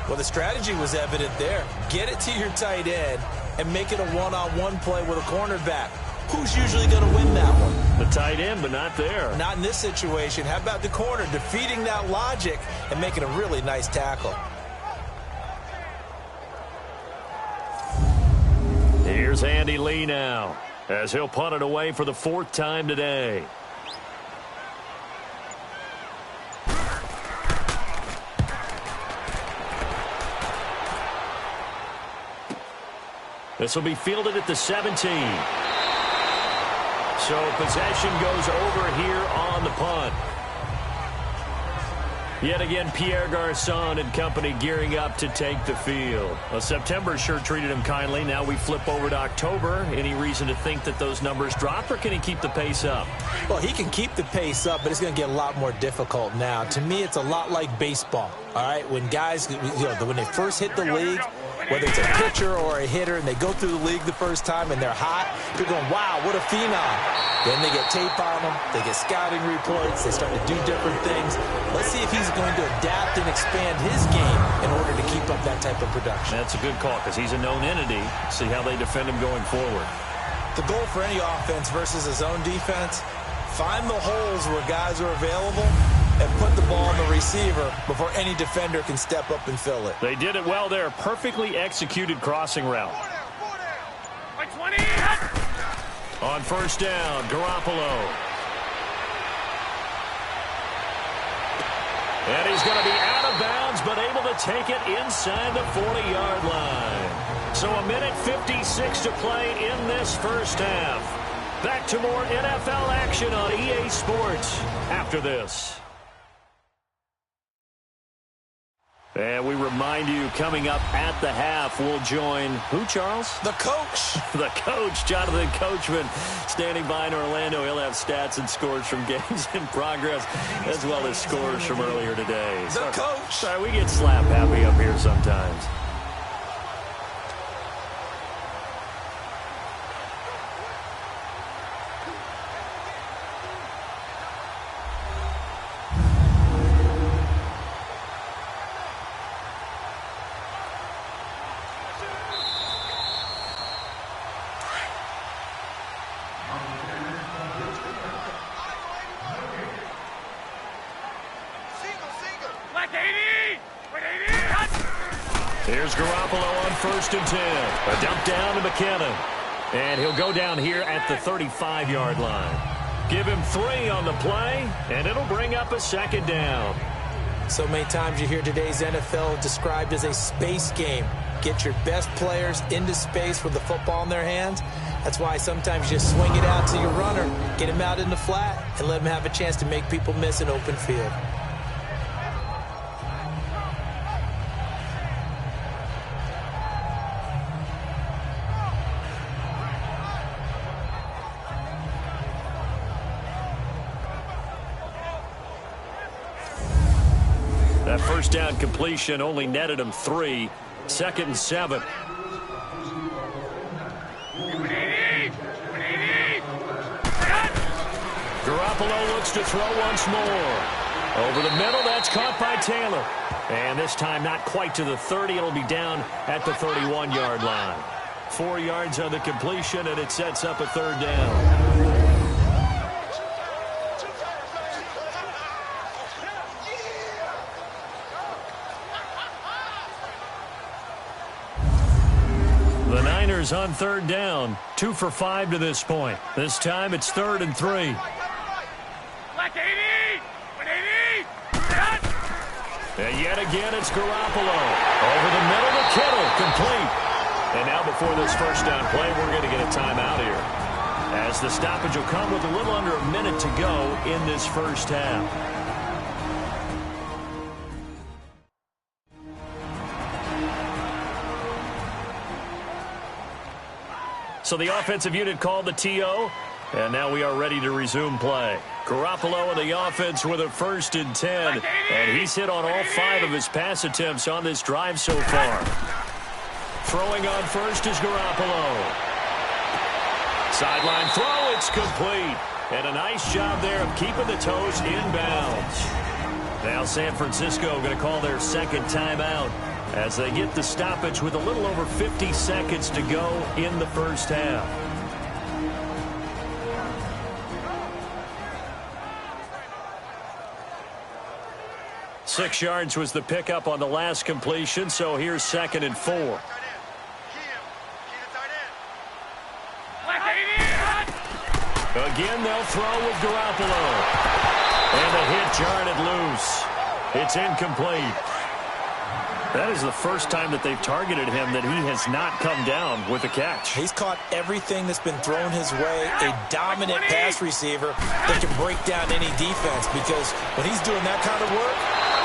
Well, the strategy was evident there. Get it to your tight end and make it a one-on-one play with a cornerback. Who's usually going to win that one? The tight end, but not there. Not in this situation. How about the corner defeating that logic and making a really nice tackle? Here's Andy Lee now, as he'll punt it away for the 4th time today. This will be fielded at the 17. So possession goes over here on the punt. Yet again, Pierre Garçon and company gearing up to take the field. Well, September sure treated him kindly. Now we flip over to October. Any reason to think that those numbers drop, or can he keep the pace up? Well, he can keep the pace up, but it's going to get a lot more difficult now. To me, it's a lot like baseball, all right? When guys, when they first hit the league, whether it's a pitcher or a hitter, and they go through the league the first time and they're hot, people going, wow, what a phenom. Then they get tape on them, they get scouting reports, they start to do different things. Let's see if he's going to adapt and expand his game in order to keep up that type of production. That's a good call because he's a known entity. See how they defend him going forward. The goal for any offense versus a zone defense, find the holes where guys are available and put the ball on the receiver before any defender can step up and fill it. They did it well there. Perfectly executed crossing route. On first down, Garoppolo. And he's going to be out of bounds, but able to take it inside the 40-yard line. So a minute 56 to play in this first half. Back to more NFL action on EA Sports after this. And we remind you, coming up at the half, we'll join who, Charles? The coach. The coach, Jonathan Coachman, standing by in Orlando. He'll have stats and scores from games in progress, as well as scores from earlier today. The coach. Sorry, we get slap happy up here sometimes. Here's Garoppolo on first and 10. A dump down to McKinnon. And he'll go down here at the 35-yard line. Give him 3 on the play, and it'll bring up a second down. So many times you hear today's NFL described as a space game. Get your best players into space with the football in their hands. That's why sometimes you swing it out to your runner, get him out in the flat, and let him have a chance to make people miss an open field. That first down completion only netted him 3. 2nd and 7. Garoppolo looks to throw once more. Over the middle, that's caught by Taylor. And this time not quite to the 30. It'll be down at the 31-yard line. 4 yards on the completion, and it sets up a third down. The Niners on third down, 2 for 5 to this point. This time it's 3rd and 3. And yet again it's Garoppolo. Over the middle to Kittle, complete. And now before this first down play, we're going to get a timeout here, as the stoppage will come with a little under a minute to go in this first half. So the offensive unit called the TO, and now we are ready to resume play. Garoppolo and the offense with a 1st and 10, and he's hit on all 5 of his pass attempts on this drive so far. Throwing on first is Garoppolo. Sideline throw, it's complete. And a nice job there of keeping the toes in bounds. Now San Francisco going to call their second timeout as they get the stoppage with a little over 50 seconds to go in the first half. Six yards was the pickup on the last completion, so here's 2nd and 4. Again, they'll throw with Garoppolo. And the hit jarred it loose. It's incomplete. That is the first time that they've targeted him that he has not come down with a catch. He's caught everything that's been thrown his way. A dominant pass receiver that can break down any defense, because when he's doing that kind of work,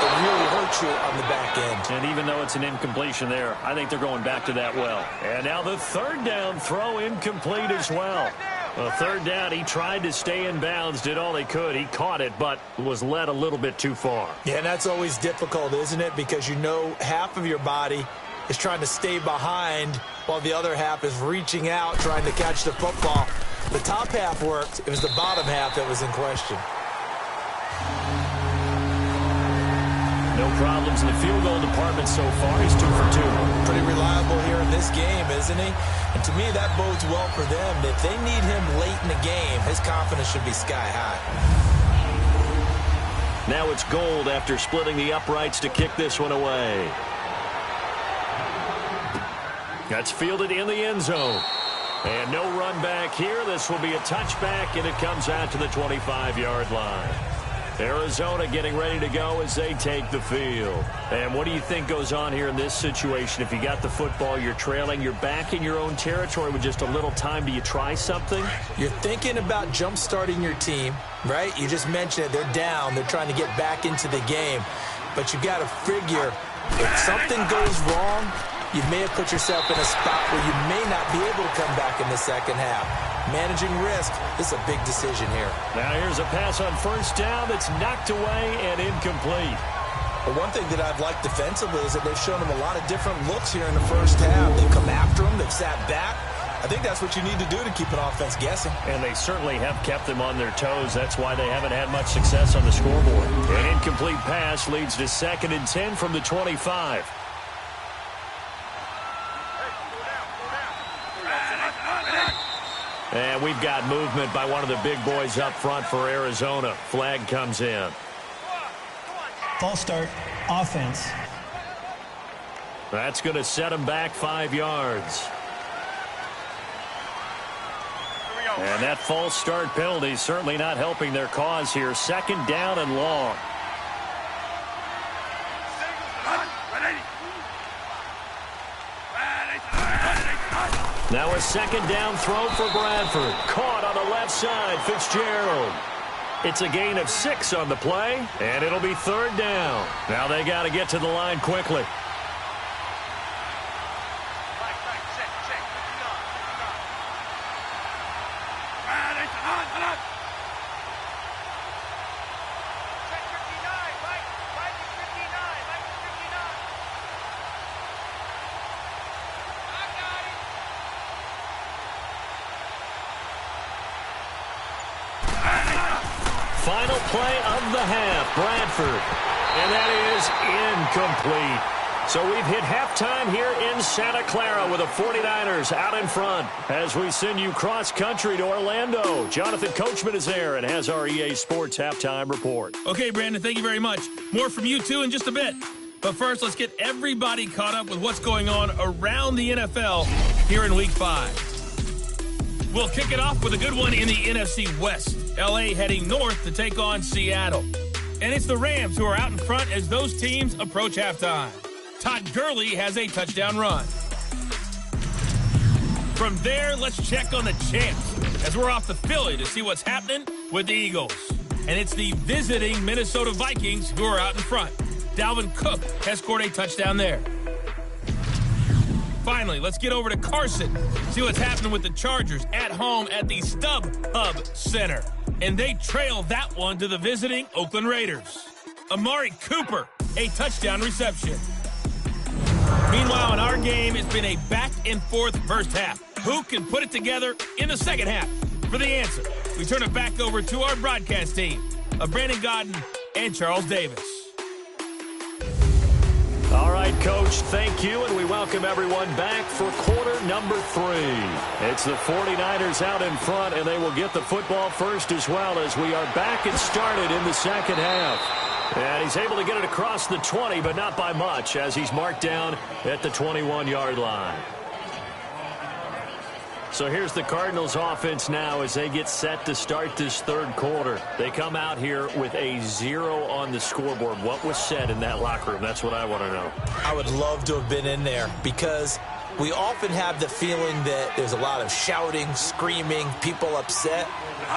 it really hurts you on the back end. And even though it's an incompletion there, I think they're going back to that well. And now the third down throw incomplete as well. A third down, he tried to stay in bounds, did all he could. He caught it, but was led a little bit too far. Yeah, and that's always difficult, isn't it? Because you know half of your body is trying to stay behind while the other half is reaching out, trying to catch the football. The top half worked. It was the bottom half that was in question. No problems in the field goal department so far. He's 2 for 2. Pretty reliable here in this game, isn't he? And to me, that bodes well for them. If they need him late in the game, his confidence should be sky high. Now it's Gold after splitting the uprights to kick this one away. That's fielded in the end zone. And no run back here. This will be a touchback, and it comes out to the 25-yard line. Arizona getting ready to go as they take the field. And what do you think goes on here in this situation? If you got the football, you're trailing, you're back in your own territory with just a little time. Do you try something? You're thinking about jump-starting your team, right? You just mentioned it. They're down. They're trying to get back into the game. But you got to figure if something goes wrong, you may have put yourself in a spot where you may not be able to come back in the second half. Managing risk is a big decision here. Now here's a pass on first down that's knocked away and incomplete. But one thing that I've liked defensively is that they've shown them a lot of different looks here in the first half. They've come after them. They've sat back. I think that's what you need to do to keep an offense guessing. And they certainly have kept them on their toes. That's why they haven't had much success on the scoreboard. An incomplete pass leads to 2nd and 10 from the 25. And we've got movement by one of the big boys up front for Arizona. Flag comes in. False start, offense. That's going to set them back 5 yards. And that false start penalty certainly not helping their cause here. 2nd down and long. Now a 2nd down throw for Bradford. Caught on the left side, Fitzgerald. It's a gain of 6 on the play, and it'll be 3rd down. Now they got to get to the line quickly. Final play of the half, Bradford. And that is incomplete. So we've hit halftime here in Santa Clara with the 49ers out in front as we send you cross-country to Orlando. Jonathan Coachman is there and has our EA Sports halftime report. Okay, Brandon, thank you very much. More from you, too, in just a bit. But first, let's get everybody caught up with what's going on around the NFL here in Week 5. We'll kick it off with a good one in the NFC West. L.A. heading north to take on Seattle. And it's the Rams who are out in front as those teams approach halftime. Todd Gurley has a touchdown run. From there, let's check on the champs as we're off to Philly to see what's happening with the Eagles. And it's the visiting Minnesota Vikings who are out in front. Dalvin Cook has scored a touchdown there. Finally, let's get over to Carson, see what's happening with the Chargers at home at the StubHub Center. And they trail that one to the visiting Oakland Raiders. Amari Cooper, a touchdown reception. Meanwhile, in our game, it's been a back-and-forth first half. Who can put it together in the second half? For the answer, we turn it back over to our broadcast team of Brandon Godden and Charles Davis. All right, Coach, thank you, and we welcome everyone back for quarter number 3. It's the 49ers out in front, and they will get the football first as well as we are back and started in the second half. And he's able to get it across the 20, but not by much, as he's marked down at the 21-yard line. So here's the Cardinals offense now as they get set to start this third quarter. They come out here with a 0 on the scoreboard. What was said in that locker room? That's what I want to know. I would love to have been in there because we often have the feeling that there's a lot of shouting, screaming, people upset.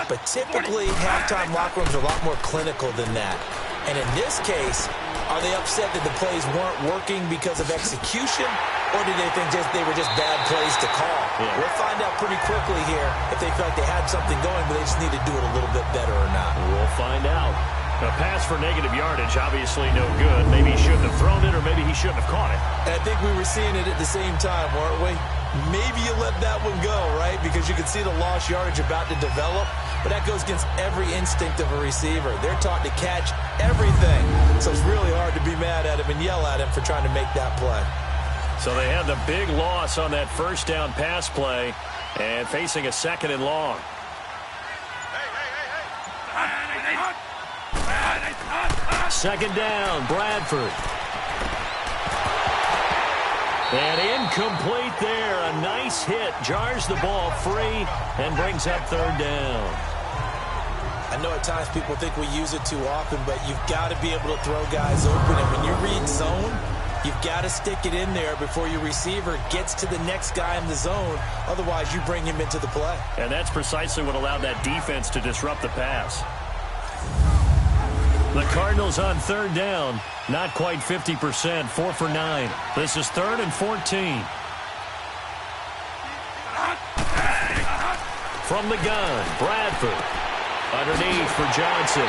But typically, halftime locker rooms are a lot more clinical than that. And in this case, are they upset that the plays weren't working because of execution? Or do they think they were just bad plays to call? Yeah. We'll find out pretty quickly here if they feel like they had something going, but they just need to do it a little bit better or not. We'll find out. A pass for negative yardage, obviously no good. Maybe he shouldn't have thrown it, or maybe he shouldn't have caught it. And I think we were seeing it at the same time, weren't we? Maybe you let that one go, right? Because you can see the lost yardage about to develop. But that goes against every instinct of a receiver. They're taught to catch everything. So it's really hard to be mad at him and yell at him for trying to make that play. So they had the big loss on that first down pass play and facing a 2nd and long. Second down, Bradford. And incomplete there. A nice hit. Jars the ball free and brings up third down. I know at times people think we use it too often, but you've got to be able to throw guys open. And when you read zone, you've got to stick it in there before your receiver gets to the next guy in the zone. Otherwise, you bring him into the play. And that's precisely what allowed that defense to disrupt the pass. The Cardinals on third down. Not quite 50%. 4 for 9. This is 3rd and 14. From the gun, Bradford. Underneath for Johnson.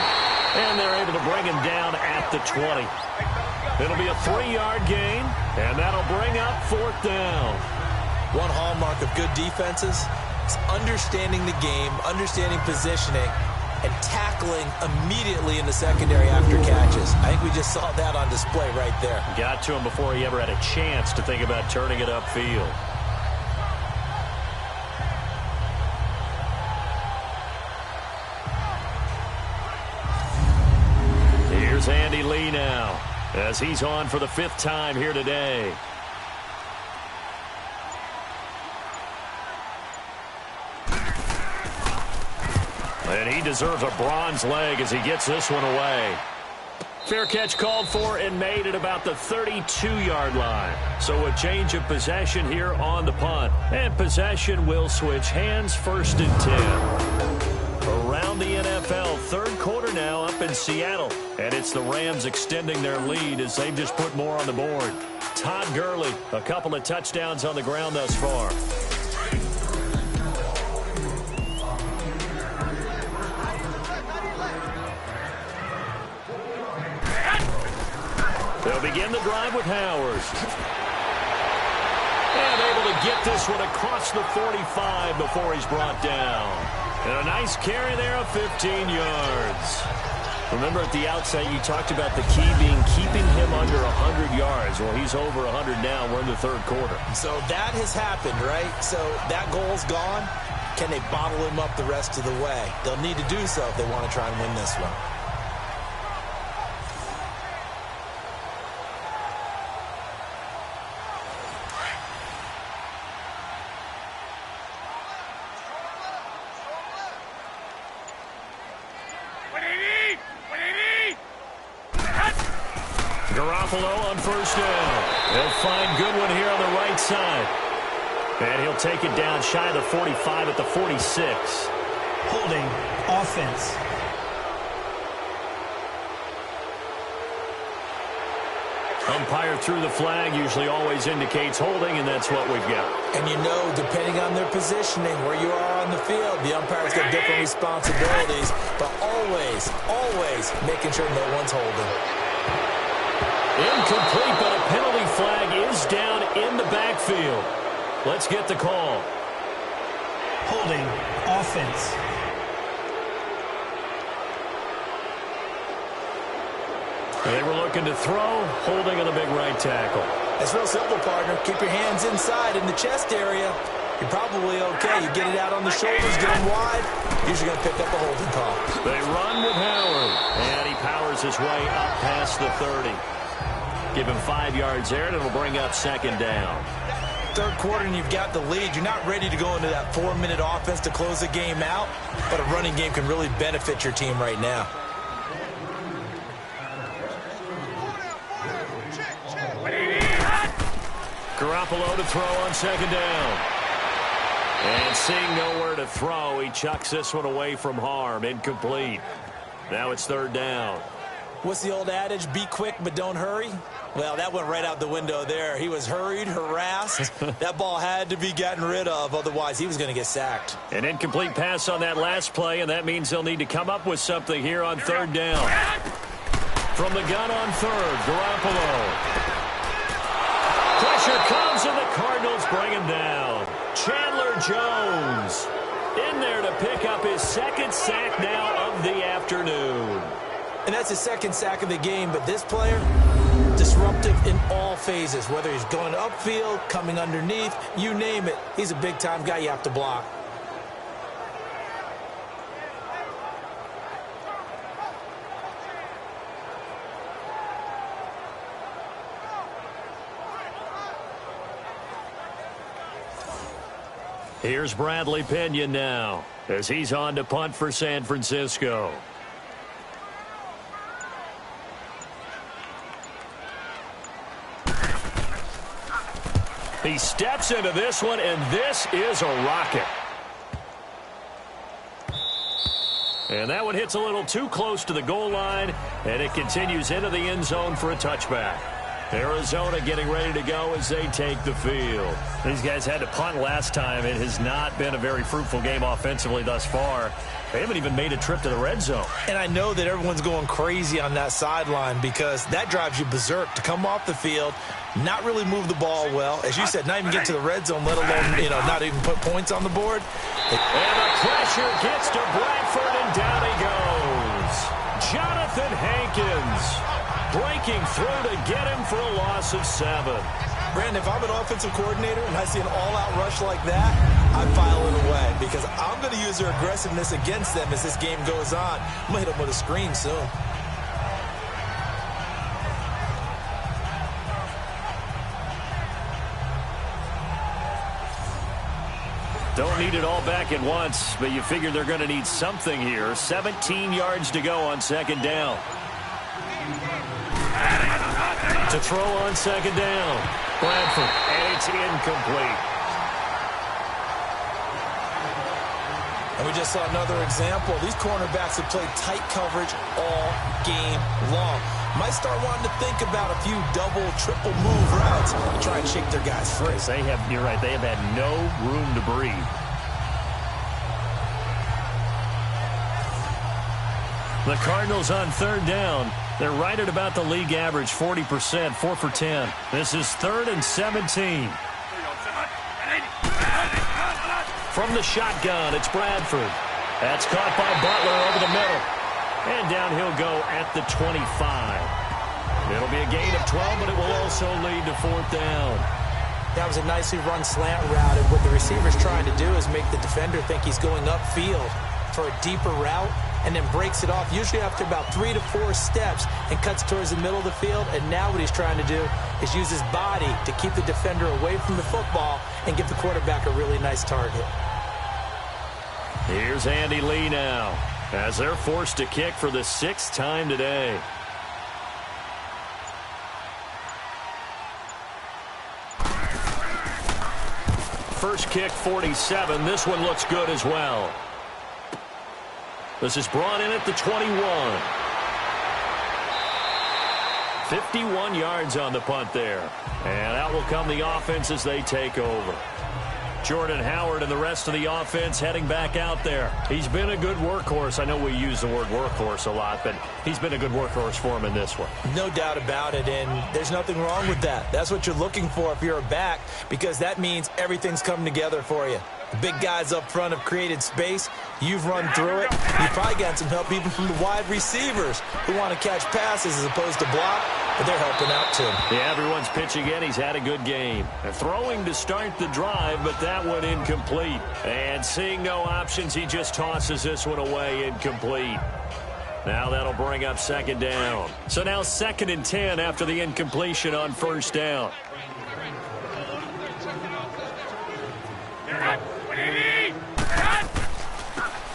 And they're able to bring him down at the 20. It'll be a 3-yard gain, and that'll bring up 4th down. One hallmark of good defenses is understanding the game, understanding positioning, and tackling immediately in the secondary after catches. I think we just saw that on display right there. Got to him before he ever had a chance to think about turning it upfield. Here's Andy Lee now, as he's on for the 5th time here today. And he deserves a bronze leg as he gets this one away. Fair catch called for and made at about the 32-yard line. So a change of possession here on the punt. And possession will switch hands, 1st and 10. Around the NFL, 3rd quarter now up in Seattle. And it's the Rams extending their lead as they've just put more on the board. Todd Gurley, a couple of touchdowns on the ground thus far. They'll begin the drive with Howard. And able to get this one across the 45 before he's brought down. And a nice carry there of 15 yards. Remember at the outset you talked about the key being keeping him under 100 yards. Well, he's over 100 now. We're in the 3rd quarter. So that has happened, right? So that goal's gone. Can they bottle him up the rest of the way? They'll need to do so if they want to try and win this one. Garoppolo on 1st down. They'll find Goodwin here on the right side. And he'll take it down shy of the 45 at the 46. Holding offense. Umpire threw the flag, usually always indicates holding, and that's what we've got. And you know, depending on their positioning, where you are on the field, the umpire's got different responsibilities, but always making sure no one's holding. Incomplete, but a penalty flag is down in the backfield. Let's get the call. Holding offense. They were looking to throw, holding on the big right tackle. It's real simple, partner. Keep your hands inside in the chest area. You're probably okay. You get it out on the shoulders, get them wide. Usually going to pick up a holding call. They run with Howard, and he powers his way up past the 30. Give him 5 yards there, and it'll bring up 2nd down. 3rd quarter, and you've got the lead. You're not ready to go into that 4-minute offense to close the game out, but a running game can really benefit your team right now. Garoppolo to throw on 2nd down. And seeing nowhere to throw, he chucks this one away from harm. Incomplete. Now it's 3rd down. What's the old adage? Be quick, but don't hurry. Well, that went right out the window there. He was hurried, harassed. That ball had to be gotten rid of. Otherwise, he was going to get sacked. An incomplete pass on that last play, and that means they'll need to come up with something here on 3rd down. From the gun on 3rd, Garoppolo. Pressure comes, and the Cardinals bring him down. Chandler Jones in there to pick up his 2nd sack now of the afternoon. And that's his 2nd sack of the game, but this player, disruptive in all phases, whether he's going upfield, coming underneath, you name it. He's a big-time guy you have to block. Here's Bradley Pinion now as he's on to punt for San Francisco. He steps into this one, and this is a rocket. And that one hits a little too close to the goal line, and it continues into the end zone for a touchback. Arizona getting ready to go as they take the field. These guys had to punt last time. It has not been a very fruitful game offensively thus far. They haven't even made a trip to the red zone. And I know that everyone's going crazy on that sideline because that drives you berserk to come off the field, not really move the ball well. As you said, not even get to the red zone, let alone, not even put points on the board. And the pressure gets to Bradford, and down he goes. Jonathan Hankins breaking through to get him for a loss of 7. Brandon, if I'm an offensive coordinator and I see an all-out rush like that, I file it away because I'm going to use their aggressiveness against them as this game goes on. I'm going to hit them with a screen soon. Don't need it all back at once, but you figure they're going to need something here. 17 yards to go on second down. To throw on second down. Bradford, and it's incomplete. And we just saw another example. These cornerbacks have played tight coverage all game long. Might start wanting to think about a few double, triple move routes to try and shake their guys free. You're right, they have had no room to breathe. The Cardinals on third down. They're right at about the league average, 40%, 4 for 10. This is 3rd and 17. From the shotgun, it's Bradford. That's caught by Butler over the middle. And down he'll go at the 25. It'll be a gain of 12, but it will also lead to 4th down. That was a nicely run slant route, and what the receiver's trying to do is make the defender think he's going upfield for a deeper route, and then breaks it off, usually after about 3 to 4 steps, and cuts towards the middle of the field. And now what he's trying to do is use his body to keep the defender away from the football and give the quarterback a really nice target. Here's Andy Lee now, as they're forced to kick for the 6th time today. First kick, 47. This one looks good as well. This is brought in at the 21. 51 yards on the punt there. And out will come the offense as they take over. Jordan Howard and the rest of the offense heading back out there. He's been a good workhorse. I know we use the word workhorse a lot, but he's been a good workhorse for him in this one. No doubt about it, and there's nothing wrong with that. That's what you're looking for if you're a back, because that means everything's coming together for you. The big guys up front have created space. You've run through it. You've probably got some help even from the wide receivers who want to catch passes as opposed to block, but they're helping out too. Yeah, everyone's pitching in. He's had a good game. Throwing to start the drive, but that one incomplete. And seeing no options, he just tosses this one away, incomplete. Now that'll bring up second down. So now 2nd and 10 after the incompletion on first down.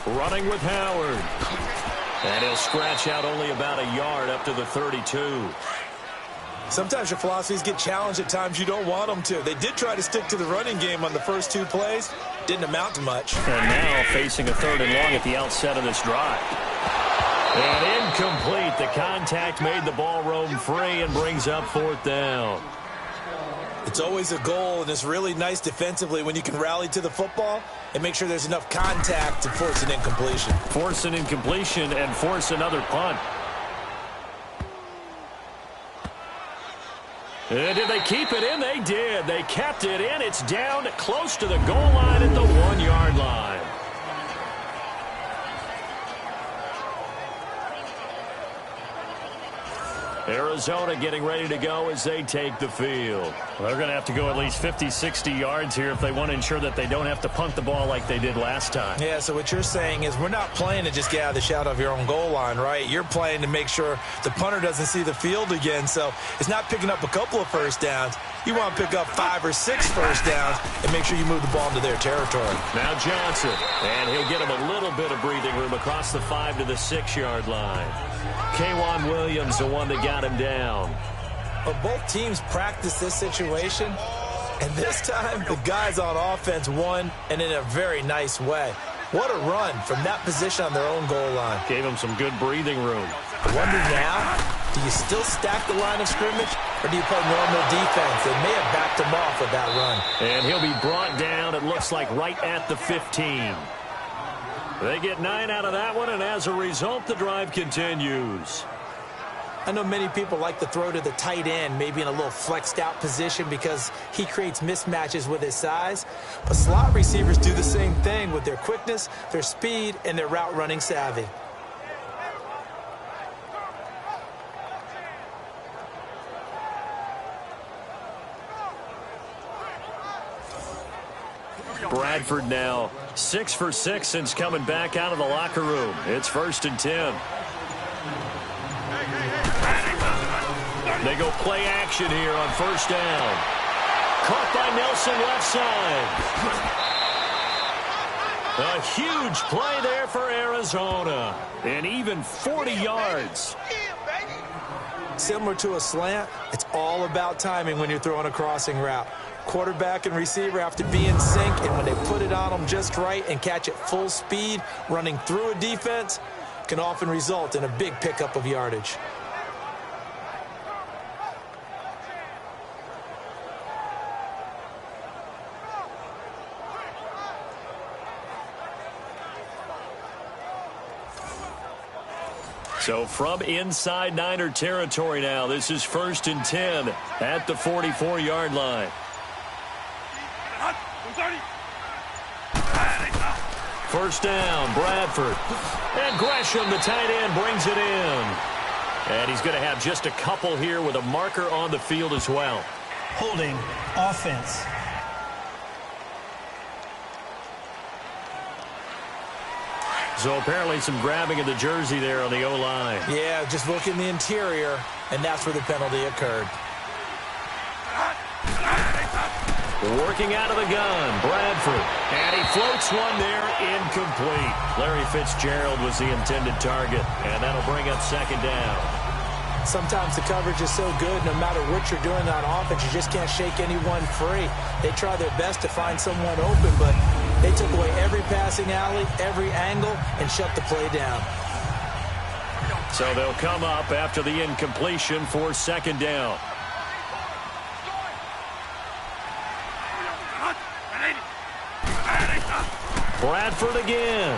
Running with Howard. And he'll scratch out only about a yard up to the 32. Sometimes your philosophies get challenged at times you don't want them to. They did try to stick to the running game on the first 2 plays. Didn't amount to much. And now facing a 3rd and long at the outset of this drive. And incomplete. The contact made the ball roam free and brings up 4th down. It's always a goal, and it's really nice defensively when you can rally to the football and make sure there's enough contact to force an incompletion. Force an incompletion and force another punt. And did they keep it in? They did. They kept it in. It's down close to the goal line at the 1-yard line. Arizona getting ready to go as they take the field. Well, they're going to have to go at least 50, 60 yards here if they want to ensure that they don't have to punt the ball like they did last time. Yeah, so what you're saying is we're not playing to just get out of the shadow of your own goal line, right? You're playing to make sure the punter doesn't see the field again. So it's not picking up a couple of first downs. You want to pick up 5 or 6 first downs and make sure you move the ball into their territory. Now Johnson, and he'll get him a little bit of breathing room across the 5 to the 6-yard line. K'Wan Williams, the one that got him down. But both teams practice this situation, and this time the guys on offense won, and in a very nice way. What a run from that position on their own goal line. Gave him some good breathing room. I wonder now, do you still stack the line of scrimmage, or do you play normal defense? They may have backed him off with that run. And he'll be brought down, it looks like, right at the 15. They get 9 out of that one, and as a result, the drive continues. I know many people like to throw to the tight end, maybe in a little flexed out position because he creates mismatches with his size. But slot receivers do the same thing with their quickness, their speed, and their route running savvy. Bradford now 6 for 6 since coming back out of the locker room. It's 1st and 10. They go play action here on 1st down. Caught by Nelson left side. A huge play there for Arizona. And even 40 yards. Similar to a slant, it's all about timing when you're throwing a crossing route. Quarterback and receiver have to be in sync, and when they put it on them just right and catch it full speed, running through a defense can often result in a big pickup of yardage. So from inside Niner territory now, this is 1st and 10 at the 44-yard line. First down, Bradford. And Gresham, the tight end, brings it in. And he's going to have just a couple here with a marker on the field as well. Holding offense. So apparently some grabbing of the jersey there on the O-line. Yeah, just look in the interior, and that's where the penalty occurred. Working out of the gun, Bradford. And he floats one there, incomplete. Larry Fitzgerald was the intended target, and that'll bring up 2nd down. Sometimes the coverage is so good, no matter what you're doing on offense, you just can't shake anyone free. They try their best to find someone open, but they took away every passing alley, every angle, and shut the play down. So they'll come up after the incompletion for 2nd down. Bradford again.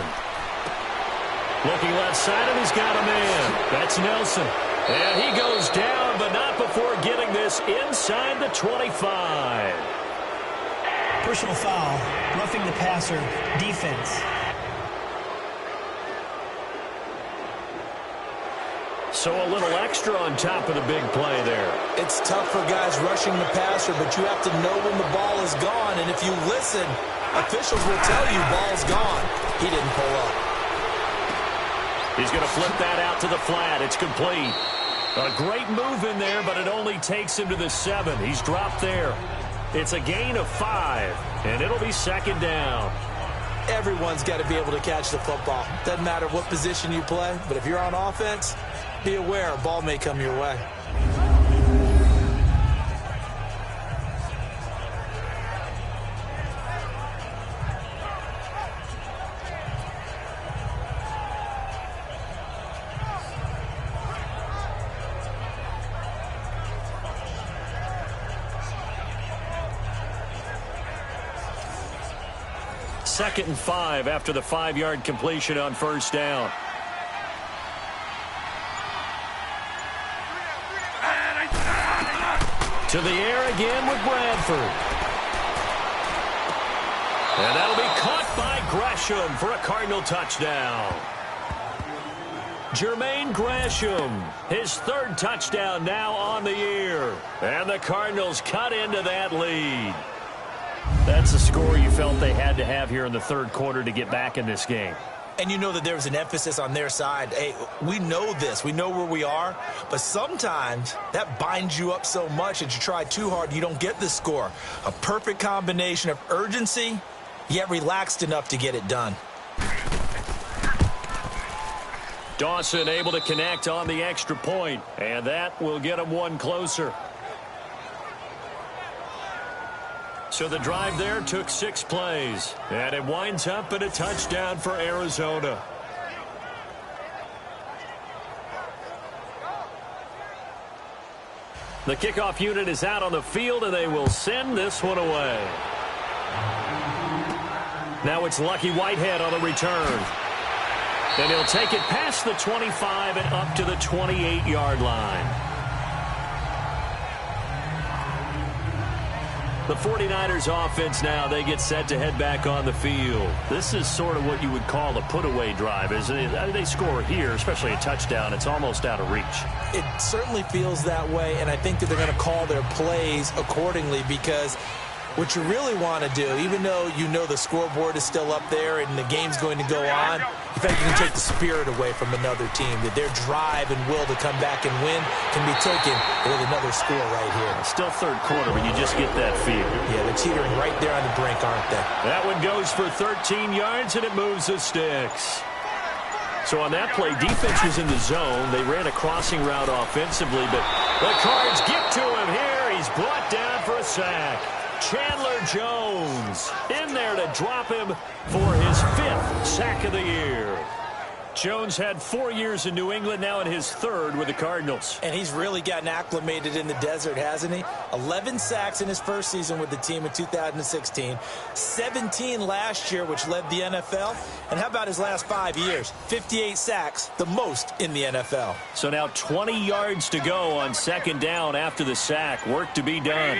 Looking left side, and he's got a man. That's Nelson. And he goes down, but not before getting this inside the 25. Personal foul, roughing the passer, defense. So a little extra on top of the big play there. It's tough for guys rushing the passer, but you have to know when the ball is gone. And if you listen, officials will tell you ball's gone. He didn't pull up. He's going to flip that out to the flat. It's complete. A great move in there, but it only takes him to the 7. He's dropped there. It's a gain of 5, and it'll be 2nd down. Everyone's got to be able to catch the football. Doesn't matter what position you play, but if you're on offense, be aware a ball may come your way. Second and 5 after the 5-yard completion on 1st down. To the air again with Bradford. And that'll be caught by Gresham for a Cardinal touchdown. Jermaine Gresham, his third touchdown now on the year. And the Cardinals cut into that lead. That's a score you felt they had to have here in the third quarter to get back in this game. And you know that there was an emphasis on their side. Hey, we know this. We know where we are. But sometimes that binds you up so much that you try too hard, you don't get the score. A perfect combination of urgency, yet relaxed enough to get it done. Dawson able to connect on the extra point, and that will get him one closer. So the drive there took 6 plays, and it winds up at a touchdown for Arizona. The kickoff unit is out on the field, and they will send this one away. Now it's Lucky Whitehead on the return. And he'll take it past the 25 and up to the 28-yard line. The 49ers offense now, they get set to head back on the field. This is sort of what you would call a put-away drive, isn't it? They score here, especially a touchdown. It's almost out of reach. It certainly feels that way, and I think that they're going to call their plays accordingly because what you really want to do, even though you know the scoreboard is still up there and the game's going to go on, in fact, you can take the spirit away from another team, that their drive and will to come back and win can be taken with another score right here. Still third quarter, but you just get that feel. Yeah, they're teetering right there on the brink, aren't they? That one goes for 13 yards, and it moves the sticks. So on that play, defense was in the zone. They ran a crossing route offensively, but the Cards get to him here. He's brought down for a sack. Chandler Jones in there to drop him for his 5th sack of the year. Jones had 4 years in New England, now in his 3rd with the Cardinals. And he's really gotten acclimated in the desert, hasn't he? 11 sacks in his first season with the team in 2016. 17 last year, which led the NFL. And how about his last 5 years? 58 sacks, the most in the NFL. So now 20 yards to go on second down after the sack. Work to be done.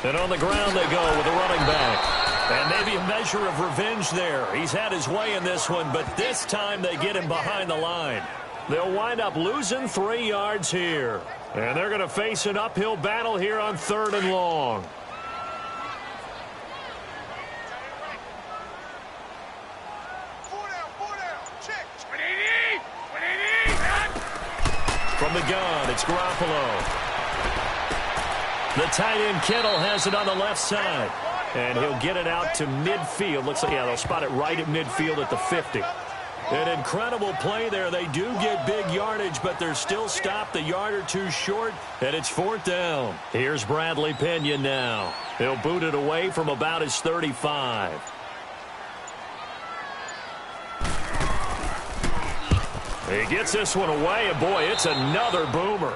And on the ground they go with a running back. And maybe a measure of revenge there. He's had his way in this one, but this time they get him behind the line. They'll wind up losing 3 yards here. And they're going to face an uphill battle here on 3rd and long. From the gun, it's Garoppolo. The tight end Kittle has it on the left side. And he'll get it out to midfield. Looks like, yeah, they'll spot it right at midfield at the 50. An incredible play there. They do get big yardage, but they're still stopped a yard or two short, and it's 4th down. Here's Bradley Pinion now. He'll boot it away from about his 35. He gets this one away, and boy, it's another boomer.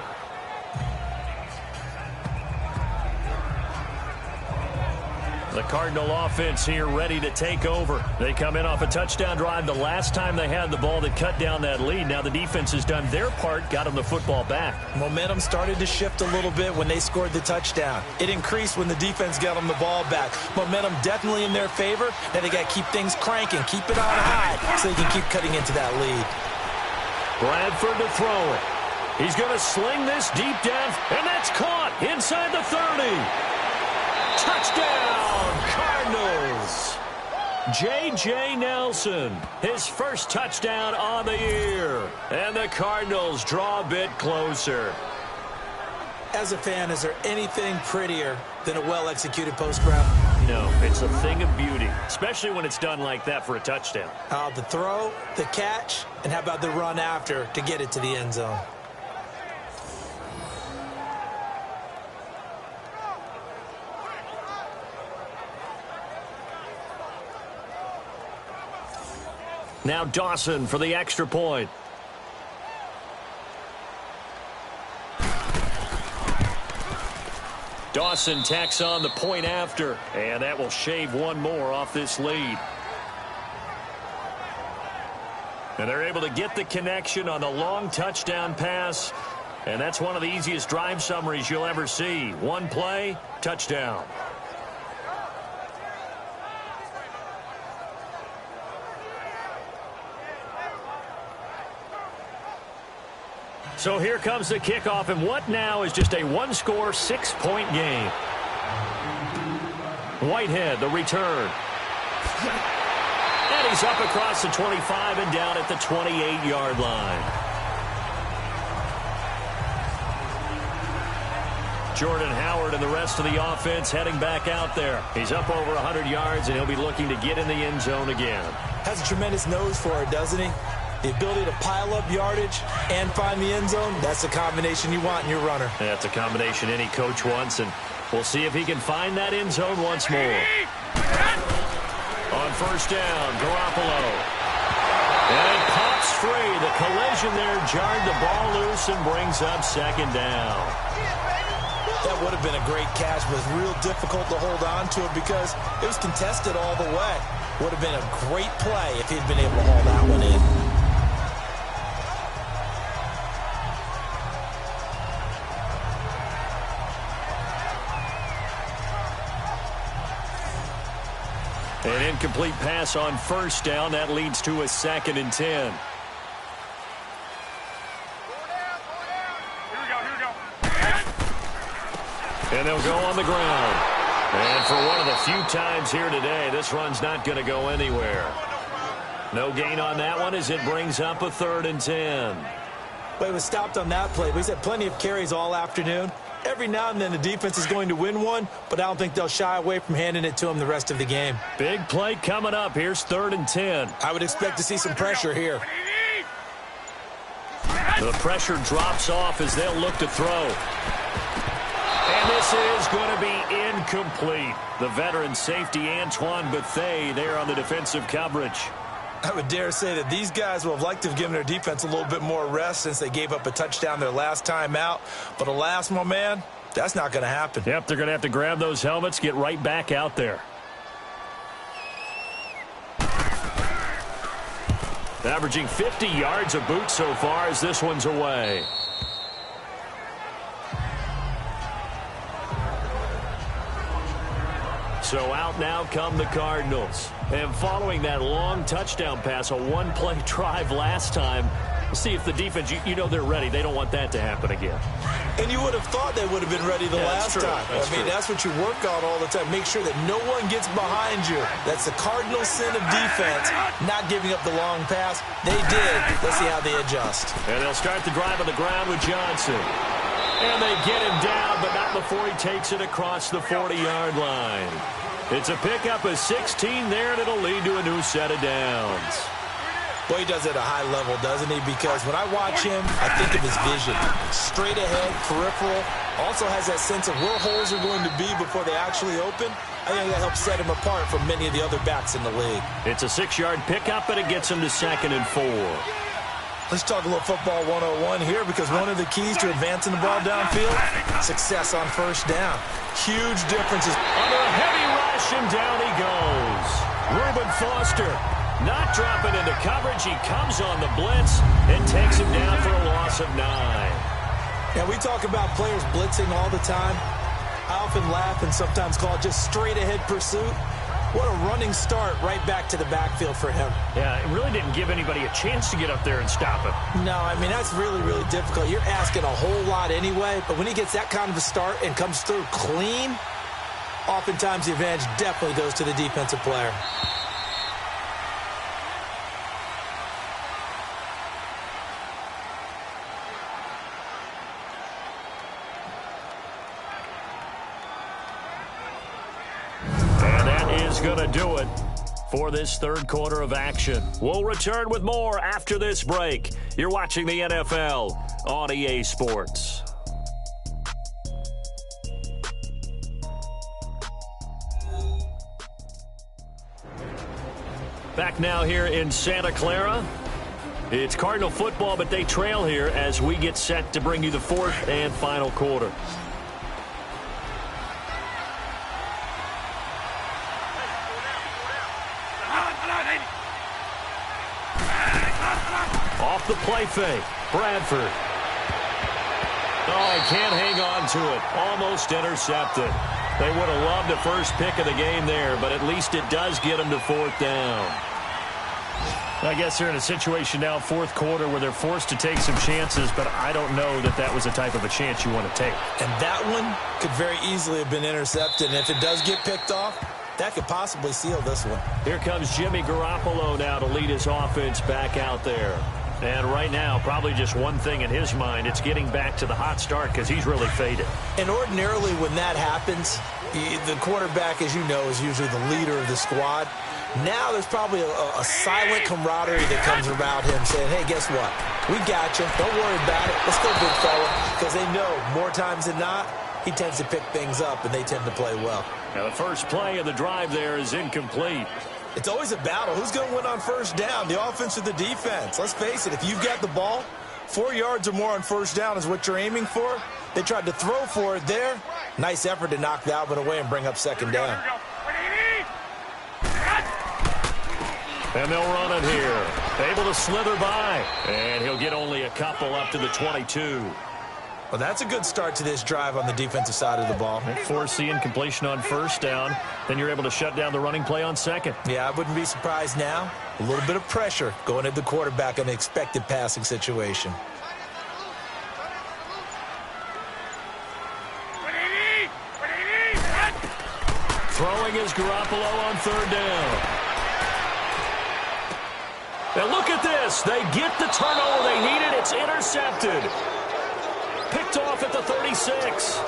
The Cardinal offense here ready to take over. They come in off a touchdown drive the last time they had the ball that cut down that lead. Now the defense has done their part, got them the football back. Momentum started to shift a little bit when they scored the touchdown. It increased when the defense got them the ball back. Momentum definitely in their favor. Now they got to keep things cranking, keep it on high so they can keep cutting into that lead. Bradford to throw it. He's going to sling this deep down, and that's caught inside the 30. Touchdown, Cardinals. J.J. Nelson, his first touchdown on the year. And the Cardinals draw a bit closer. As a fan, is there anything prettier than a well-executed post route? No, it's a thing of beauty, especially when it's done like that for a touchdown. The throw, the catch, and how about the run after to get it to the end zone? Now Dawson for the extra point. Dawson tacks on the point after, and that will shave one more off this lead. And they're able to get the connection on the long touchdown pass, and that's one of the easiest drive summaries you'll ever see. One play, touchdown. So here comes the kickoff, and what now is just a one-score, 6-point game. Whitehead, the return. And he's up across the 25 and down at the 28-yard line. Jordan Howard and the rest of the offense heading back out there. He's up over 100 yards, and he'll be looking to get in the end zone again. Has a tremendous nose for it, doesn't he? The ability to pile up yardage and find the end zone, that's the combination you want in your runner. That's a combination any coach wants, and we'll see if he can find that end zone once more. On first down, Garoppolo. And it pops free. The collision there jarred the ball loose and brings up second down. That would have been a great catch, but it's real difficult to hold on to it because it was contested all the way. Would have been a great play if he'd been able to haul that one in. An incomplete pass on first down. That leads to a 2nd and 10. And they'll go on the ground. And for one of the few times here today, this run's not going to go anywhere. No gain on that one as it brings up a 3rd and 10. Well, he was stopped on that play, but he's had plenty of carries all afternoon. Every now and then the defense is going to win one, but I don't think they'll shy away from handing it to him the rest of the game. Big play coming up. Here's 3rd and 10. I would expect to see some pressure here. The pressure drops off as they'll look to throw. And this is going to be incomplete. The veteran safety Antoine Bethea there on the defensive coverage. I would dare say that these guys will have liked to have given their defense a little bit more rest since they gave up a touchdown their last time out. But alas, my man, that's not going to happen. Yep, they're going to have to grab those helmets, get right back out there. Averaging 50 yards a boot so far as this one's away. So out now come the Cardinals. And following that long touchdown pass, a one-play drive last time, we'll see if the defense, you know they're ready. They don't want that to happen again. And you would have thought they would have been ready the last time. That's what you work on all the time. Make sure that no one gets behind you. That's the cardinal sin of defense, not giving up the long pass. They did. Let's see how they adjust. And they'll start the drive on the ground with Johnson. And they get him down, but not before he takes it across the 40-yard line. It's a pickup of 16 there, and it'll lead to a new set of downs. Boy, he does it at a high level, doesn't he? Because when I watch him, I think of his vision. Straight ahead, peripheral. Also has that sense of where holes are going to be before they actually open. I think that helps set him apart from many of the other backs in the league. It's a 6-yard pickup, and it gets him to 2nd and 4. Let's talk a little football 101 here, because one of the keys to advancing the ball downfield, success on first down. Huge differences. Under a heavy rush, and down he goes. Reuben Foster not dropping into coverage. He comes on the blitz and takes him down for a loss of 9. Yeah, we talk about players blitzing all the time. I often laugh and sometimes call it just straight-ahead pursuit. What a running start right back to the backfield for him. Yeah, it really didn't give anybody a chance to get up there and stop him. No, I mean, that's really, really difficult. You're asking a whole lot anyway, but when he gets that kind of a start and comes through clean, oftentimes the advantage definitely goes to the defensive player. Going to do it for this third quarter of action. We'll return with more after this break. You're watching the NFL on EA Sports. Back now here in Santa Clara. It's Cardinal football, but they trail here as we get set to bring you the fourth and final quarter. Off the play fake, Bradford. Oh, he can't hang on to it. Almost intercepted. They would have loved the first pick of the game there, but at least it does get them to 4th down. I guess they're in a situation now, fourth quarter, where they're forced to take some chances, but I don't know that that was the type of a chance you want to take. And that one could very easily have been intercepted, and if it does get picked off, that could possibly seal this one. Here comes Jimmy Garoppolo now to lead his offense back out there. And right now, probably just one thing in his mind, it's getting back to the hot start because he's really faded. And ordinarily when that happens, the quarterback, as you know, is usually the leader of the squad. Now there's probably a silent camaraderie that comes around him saying, hey, guess what? We got you. Don't worry about it. Let's go, big fella. Because they know more times than not, he tends to pick things up, and they tend to play well. Now the first play of the drive there is incomplete. It's always a battle. Who's going to win on first down, the offense or the defense? Let's face it, if you've got the ball, 4 yards or more on first down is what you're aiming for. They tried to throw for it there. Nice effort to knock that one away and bring up second down. And they'll run it here. Able to slither by. And he'll get only a couple up to the 22. Well, that's a good start to this drive on the defensive side of the ball. They force the incompletion on first down. Then you're able to shut down the running play on second. Yeah, I wouldn't be surprised now. A little bit of pressure going at the quarterback in an expected passing situation. Throwing is Garoppolo on third down. Now look at this. They get the turnover they needed. It's intercepted. Picked off at the 36.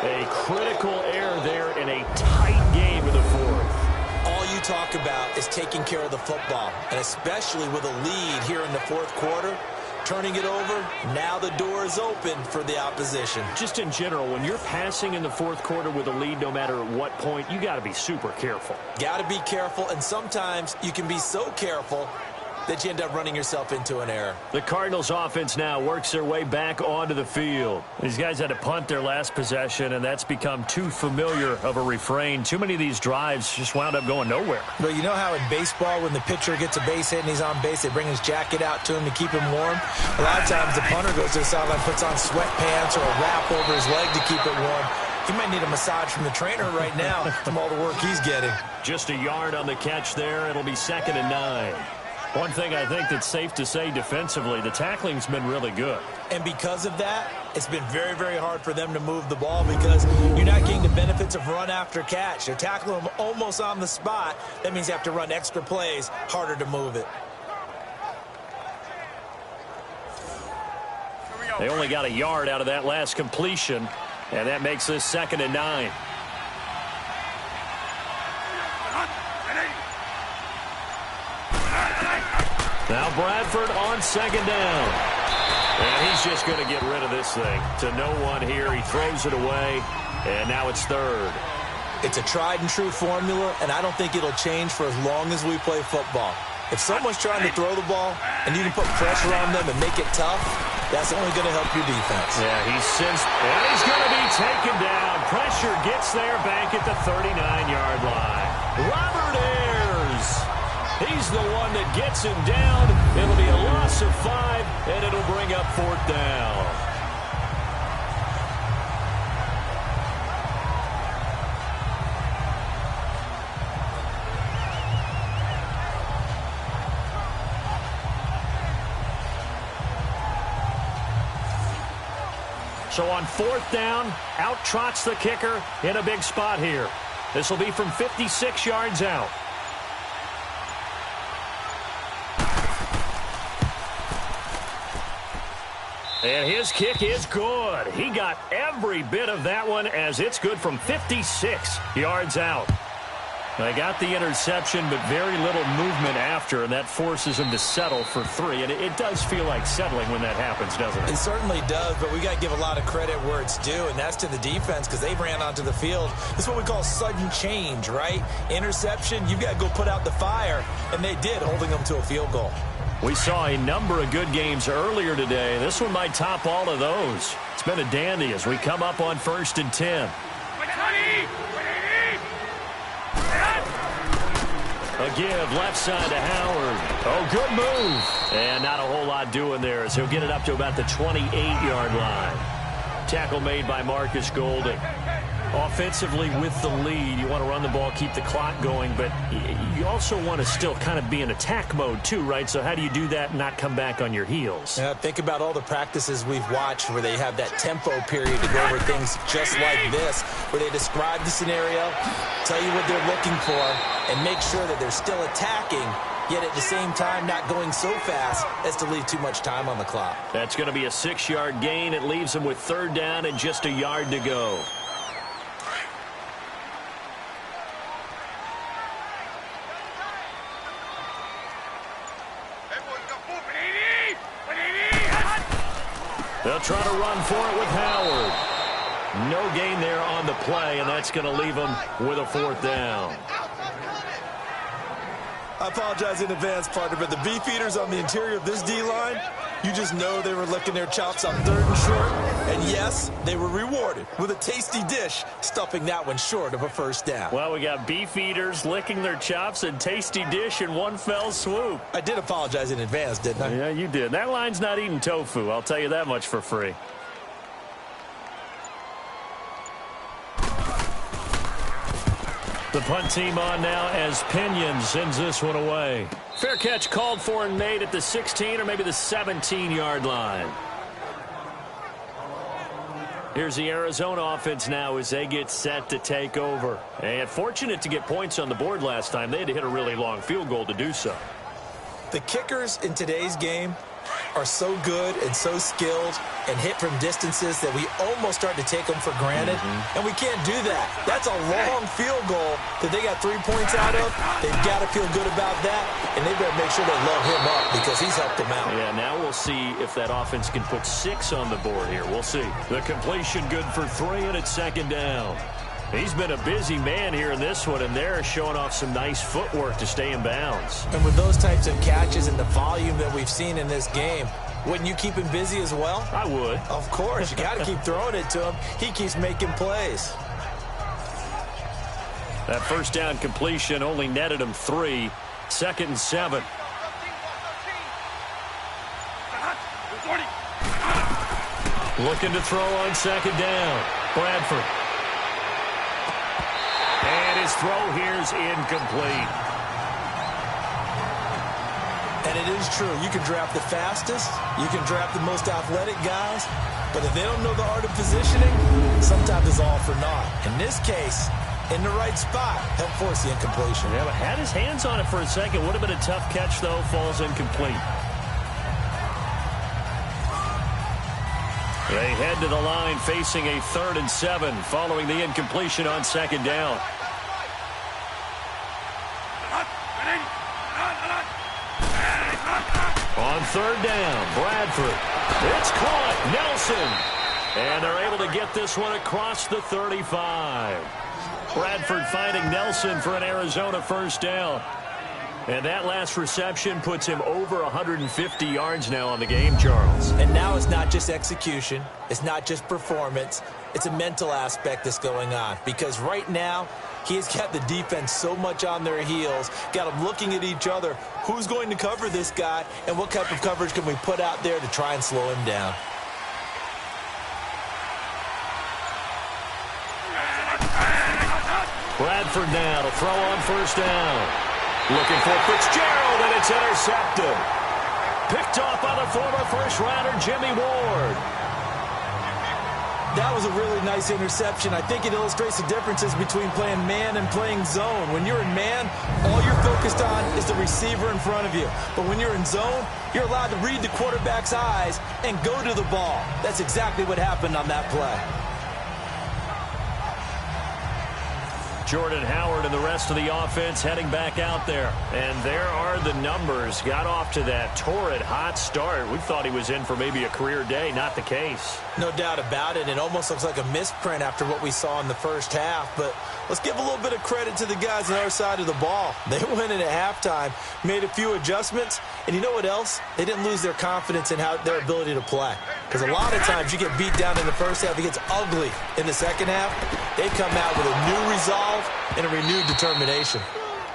A critical error there in a tight game in the fourth. All you talk about is taking care of the football, and especially with a lead here in the fourth quarter, turning it over, now the door is open for the opposition. Just in general, when you're passing in the fourth quarter with a lead, no matter at what point, you got to be super careful. Got to be careful, and sometimes you can be so careful that you end up running yourself into an error. The Cardinals offense now works their way back onto the field. These guys had to punt their last possession, and that's become too familiar of a refrain. Too many of these drives just wound up going nowhere. But you know how in baseball, when the pitcher gets a base hit and he's on base, they bring his jacket out to him to keep him warm? A lot of times the punter goes to the sideline, puts on sweatpants or a wrap over his leg to keep it warm. He might need a massage from the trainer right now from all the work he's getting. Just a yard on the catch there. It'll be 2nd and 9. One thing I think that's safe to say defensively, the tackling's been really good. And because of that, it's been very, very hard for them to move the ball because you're not getting the benefits of run after catch. They're tackling them almost on the spot. That means you have to run extra plays, harder to move it. They only got a yard out of that last completion, and that makes this 2nd and 9. Now Bradford on 2nd down. And he's just going to get rid of this thing. To no one here. He throws it away. And now it's 3rd. It's a tried and true formula, and I don't think it'll change for as long as we play football. If someone's trying to throw the ball and you can put pressure on them and make it tough, that's only going to help your defense. Yeah, he's sensed, and he's going to be taken down. Pressure gets there back at the 39-yard line. Robert Ayers. He's the one that gets him down. It'll be a loss of 5, and it'll bring up 4th down. So on 4th down, out trots the kicker in a big spot here. This will be from 56 yards out. And his kick is good. He got every bit of that one as it's good from 56 yards out. They got the interception, but very little movement after, and that forces him to settle for 3. And it does feel like settling when that happens, doesn't it? It certainly does, but we got to give a lot of credit where it's due, and that's to the defense because they ran onto the field. This is what we call sudden change, right? Interception, you've got to go put out the fire, and they did, holding them to a field goal. We saw a number of good games earlier today. This one might top all of those. It's been a dandy as we come up on 1st and 10. A give left side to Howard. Oh, good move. And not a whole lot doing there as he'll get it up to about the 28-yard line. Tackle made by Marcus Golden. Offensively with the lead, you want to run the ball, keep the clock going, but you also want to still kind of be in attack mode too, right? So how do you do that and not come back on your heels? Yeah, think about all the practices we've watched where they have that tempo period to go over things just like this, where they describe the scenario, tell you what they're looking for, and make sure that they're still attacking, yet at the same time not going so fast as to leave too much time on the clock. That's going to be a 6-yard gain. It leaves them with 3rd down and just a yard to go. They'll try to run for it with Howard. No gain there on the play, and that's going to leave them with a 4th down. I apologize in advance, partner, but the beefeaters on the interior of this D-line, you just know they were licking their chops on 3rd and short. And yes, they were rewarded with a tasty dish, stuffing that one short of a 1st down. Well, we got beefeaters licking their chops and tasty dish in one fell swoop. I did apologize in advance, didn't I? Yeah, you did. That line's not eating tofu. I'll tell you that much for free. The punt team on now as Pinion sends this one away. Fair catch called for and made at the 16 or maybe the 17-yard line. Here's the Arizona offense now as they get set to take over. And fortunate to get points on the board last time. They had to hit a really long field goal to do so. The kickers in today's game are so good and so skilled and hit from distances that we almost start to take them for granted. And we can't do that. That's a long field goal that they got 3 points out of. They've got to feel good about that, and they better make sure they load him up because he's helped them out. Yeah, now we'll see if that offense can put 6 on the board here. We'll see. The completion good for 3, and it's 2nd down. He's been a busy man here in this one, and they're showing off some nice footwork to stay in bounds. And with those types of catches and the volume that we've seen in this game, wouldn't you keep him busy as well? I would. Of course. You got to keep throwing it to him. He keeps making plays. That 1st down completion only netted him 3. 2nd and 7. Looking to throw on 2nd down. Bradford. And his throw here's incomplete. And it is true. You can draft the fastest. You can draft the most athletic guys. But if they don't know the art of positioning, sometimes it's all for naught. In this case, in the right spot, help force the incompletion. Yeah, but had his hands on it for a second. Would have been a tough catch, though. Falls incomplete. They head to the line facing a 3rd and 7 following the incompletion on 2nd down. On 3rd down, Bradford. It's caught. Nelson. And they're able to get this one across the 35. Bradford finding Nelson for an Arizona 1st down. And that last reception puts him over 150 yards now on the game, Charles. And now it's not just execution. It's not just performance. It's a mental aspect that's going on. Because right now, he's got the defense so much on their heels, got them looking at each other. Who's going to cover this guy, and what type of coverage can we put out there to try and slow him down? Bradford now to throw on 1st down. Looking for Fitzgerald, and it's intercepted. Picked off by the former 1st-rounder, Jimmy Ward. That was a really nice interception. I think it illustrates the differences between playing man and playing zone. When you're in man, all you're focused on is the receiver in front of you. But when you're in zone, you're allowed to read the quarterback's eyes and go to the ball. That's exactly what happened on that play. Jordan Howard and the rest of the offense heading back out there. And there are the numbers. Got off to that torrid hot start. We thought he was in for maybe a career day. Not the case. No doubt about it. It almost looks like a misprint after what we saw in the 1st half. But let's give a little bit of credit to the guys on our side of the ball. They went in at halftime, made a few adjustments, and you know what else? They didn't lose their confidence in their ability to play. Because a lot of times you get beat down in the 1st half, it gets ugly in the 2nd half. They come out with a new resolve and a renewed determination.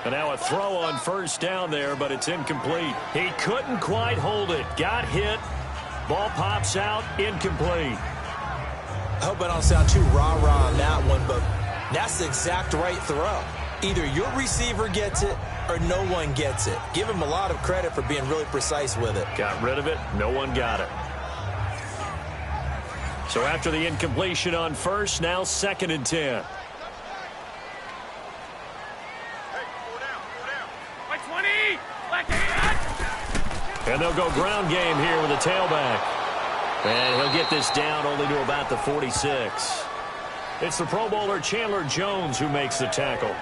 And now a throw on 1st down there, but it's incomplete. He couldn't quite hold it. Got hit. Ball pops out. Incomplete. I hope I don't sound too rah-rah on that one, but that's the exact right throw. Either your receiver gets it or no one gets it. Give him a lot of credit for being really precise with it. Got rid of it. No one got it. So after the incompletion on first, now 2nd and 10. And they'll go ground game here with a tailback. And he'll get this down only to about the 46. It's the Pro Bowler Chandler Jones who makes the tackle.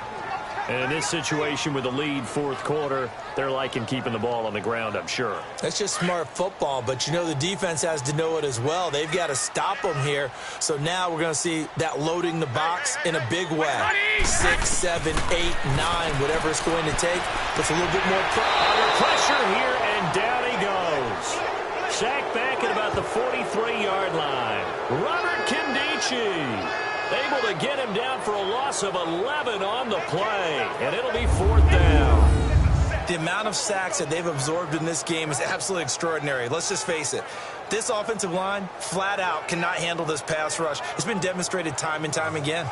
And in this situation with the lead 4th quarter, they're liking keeping the ball on the ground, I'm sure. That's just smart football, but you know the defense has to know it as well. They've got to stop them here. So now we're going to see that loading the box in a big way. 6, 7, 8, 9, whatever it's going to take. Puts a little bit more under pressure here, and down he goes. Sacked back at about the 43-yard line. Robert Kindici able to get him down for a loss of 11 on the play, and it'll be 4th down. The amount of sacks that they've absorbed in this game is absolutely extraordinary. Let's just face it. This offensive line, flat out, cannot handle this pass rush. It's been demonstrated time and time again.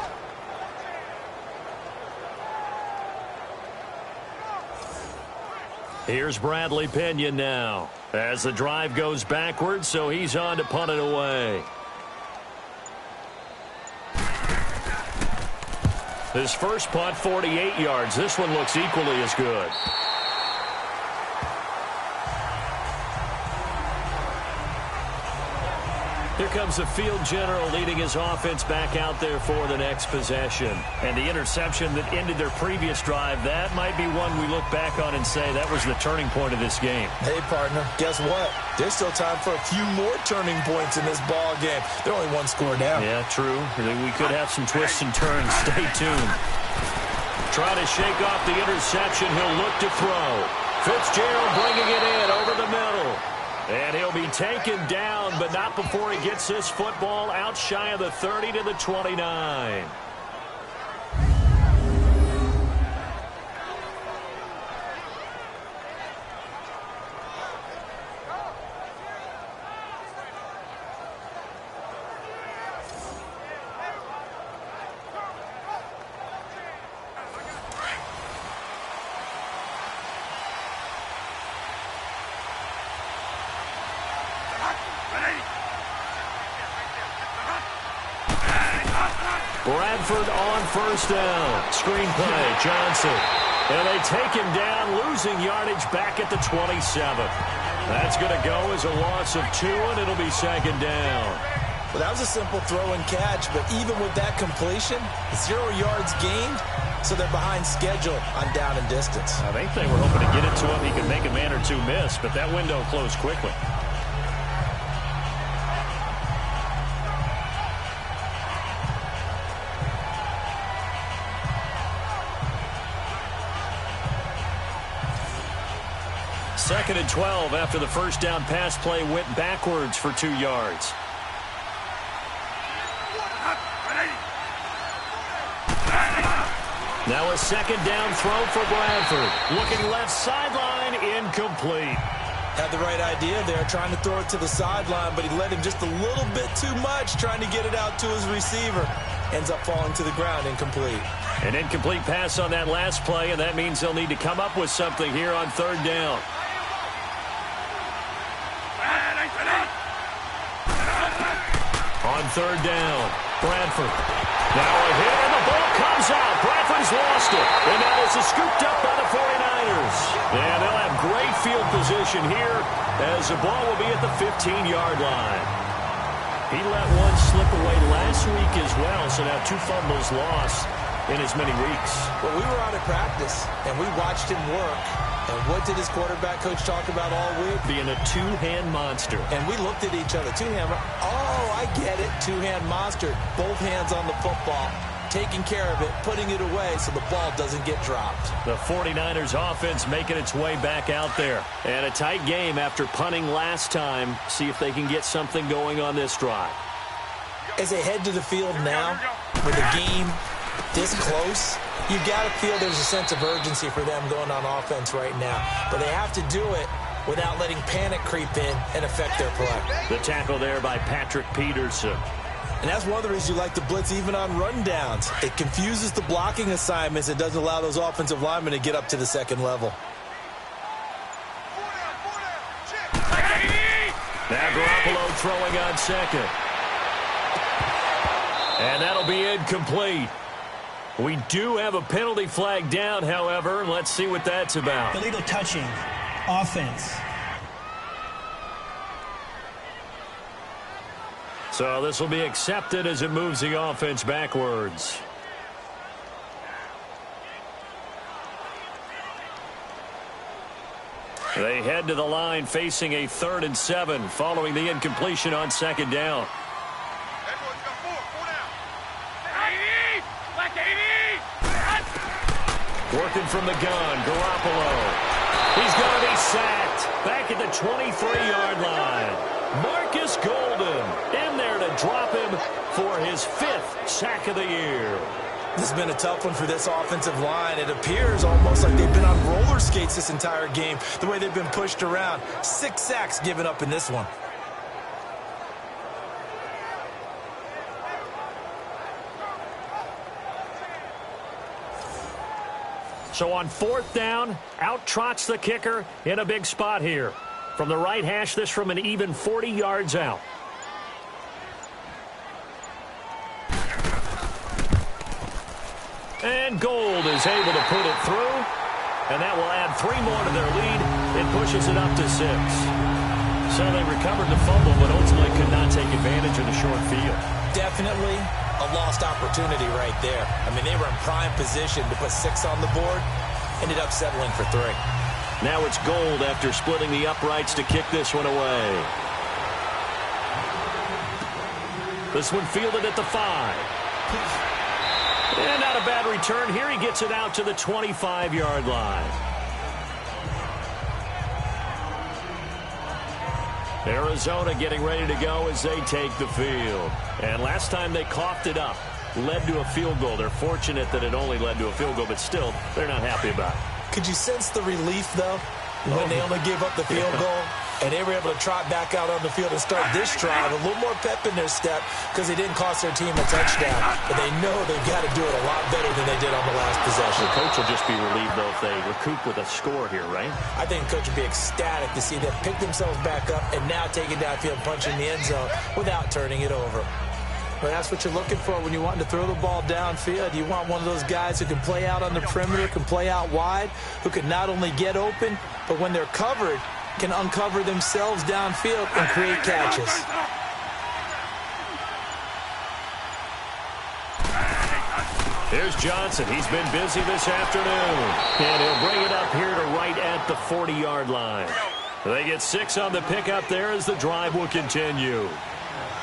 Here's Bradley Pinion now as the drive goes backwards, so he's on to punt it away. His first punt, 48 yards. This one looks equally as good. Here comes the field general leading his offense back out there for the next possession. And the interception that ended their previous drive, that might be one we look back on and say that was the turning point of this game. Hey, partner, guess what? There's still time for a few more turning points in this ball game. They're only one score down. Yeah, true. We could have some twists and turns. Stay tuned. Trying to shake off the interception. He'll look to throw. Fitzgerald bringing it in over the middle. And he'll be taken down, but not before he gets this football out shy of the 30 to the 29. Bradford on first down. Screen play, Johnson. And they take him down, losing yardage back at the 27. That's going to go as a loss of 2, and it'll be 2nd down. Well, that was a simple throw and catch, but even with that completion, 0 yards gained, so they're behind schedule on down and distance. I think they were hoping to get it to him. He could make a man or two miss, but that window closed quickly. Second and 12 after the first down pass play went backwards for 2 yards. Now a second down throw for Bradford. Looking left sideline, incomplete. Had the right idea there, trying to throw it to the sideline, but he let him just a little bit too much, trying to get it out to his receiver. Ends up falling to the ground, incomplete. An incomplete pass on that last play, and that means they'll need to come up with something here on 3rd down. On 3rd down, Bradford. Now a hit, and the ball comes out. Bradford's lost it. And now this is scooped up by the 49ers. And they'll have great field position here as the ball will be at the 15-yard line. He let one slip away last week as well, so now 2 fumbles lost in as many weeks. Well, we were out at practice, and we watched him work. And what did his quarterback coach talk about all week? Being a 2-hand monster. And we looked at each other. 2-hand. Oh, I get it. 2-hand monster. Both hands on the football. Taking care of it. Putting it away so the ball doesn't get dropped. The 49ers offense making its way back out there. And a tight game after punting last time. See if they can get something going on this drive. As they head to the field now, with the game this close, you got to feel there's a sense of urgency for them going on offense right now. But they have to do it without letting panic creep in and affect their play. The tackle there by Patrick Peterson. And that's one of the reasons you like the blitz even on rundowns. It confuses the blocking assignments and doesn't allow those offensive linemen to get up to the second level. Now Garoppolo throwing on second. And that'll be incomplete. We do have a penalty flag down, however. Let's see what that's about. Illegal touching. Offense. So this will be accepted as it moves the offense backwards. They head to the line facing a 3rd and 7 following the incompletion on second down. Working from the gun, Garoppolo. He's going to be sacked back at the 23-yard line. Marcus Golden in there to drop him for his 5th sack of the year. This has been a tough one for this offensive line. It appears almost like they've been on roller skates this entire game, the way they've been pushed around. 6 sacks given up in this one. So on 4th down, out trots the kicker in a big spot here. From the right hash, this from an even 40 yards out. And Gold is able to put it through. And that will add 3 more to their lead. It pushes it up to 6. So they recovered the fumble, but ultimately could not take advantage of the short field. Definitely a lost opportunity right there. I mean, they were in prime position to put 6 on the board. Ended up settling for 3. Now it's Gold after splitting the uprights to kick this one away. This one fielded at the 5. And not a bad return here. He gets it out to the 25-yard line. Arizona getting ready to go as they take the field. And last time they coughed it up, led to a field goal. They're fortunate that it only led to a field goal, but still, they're not happy about it. Could you sense the relief, though, when they only gave up the field goal? And they were able to trot back out on the field and start this drive. A little more pep in their step because they didn't cost their team a touchdown. But they know they've got to do it a lot better than they did on the last possession. The coach will just be relieved, though, if they recoup with a score here, right? I think the coach would be ecstatic to see them pick themselves back up and now take it downfield, punch in the end zone without turning it over. Well, that's what you're looking for when you're wanting to throw the ball downfield. You want one of those guys who can play out on the perimeter, can play out wide, who can not only get open, but when they're covered, can uncover themselves downfield and create catches. Here's Johnson. He's been busy this afternoon. And he'll bring it up here to right at the 40-yard line. They get 6 on the pickup there as the drive will continue.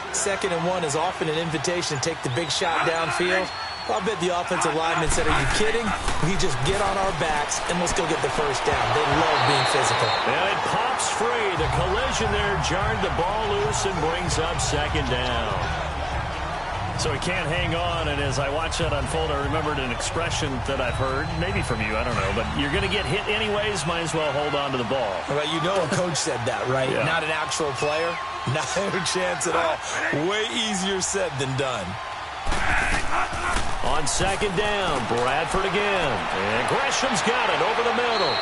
2nd and 1 is often an invitation to take the big shot downfield. I'll bet the offensive lineman said, are you kidding? We just get on our backs and let's go get the first down. They love being physical. And it pops free. The collision there jarred the ball loose and brings up 2nd down. So he can't hang on, and as I watch that unfold, I remembered an expression that I've heard, maybe from you, I don't know, but you're going to get hit anyways, might as well hold on to the ball. Well, you know a coach said that, right? Yeah. Not an actual player. Not a chance at all. Way easier said than done. On 2nd down, Bradford again. And Gresham's got it over the middle.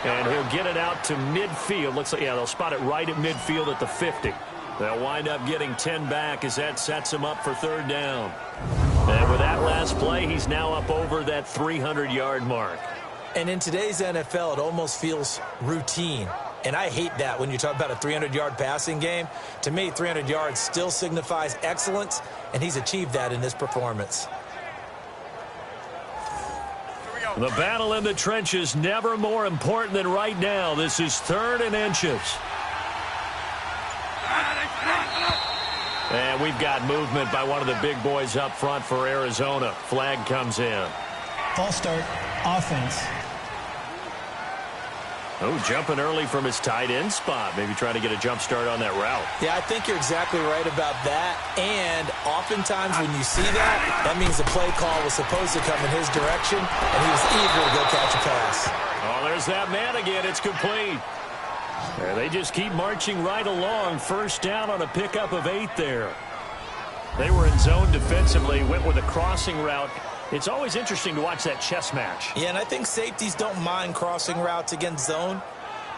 And he'll get it out to midfield. Looks like, yeah, they'll spot it right at midfield at the 50. They'll wind up getting 10 back as that sets him up for 3rd down. And with that last play, he's now up over that 300-yard mark. And in today's NFL, it almost feels routine. And I hate that when you talk about a 300-yard passing game. To me, 300 yards still signifies excellence, and he's achieved that in this performance. The battle in the trenches never more important than right now. This is 3rd and inches. And we've got movement by one of the big boys up front for Arizona. Flag comes in. False start, offense. Oh, jumping early from his tight end spot. Maybe trying to get a jump start on that route. Yeah, I think you're exactly right about that. And oftentimes when you see that, that means the play call was supposed to come in his direction, and he was eager to go catch a pass. Oh, there's that man again. It's complete. There, they just keep marching right along. 1st down on a pickup of 8 there. They were in zone defensively, went with a crossing route. It's always interesting to watch that chess match. Yeah, and I think safeties don't mind crossing routes against zone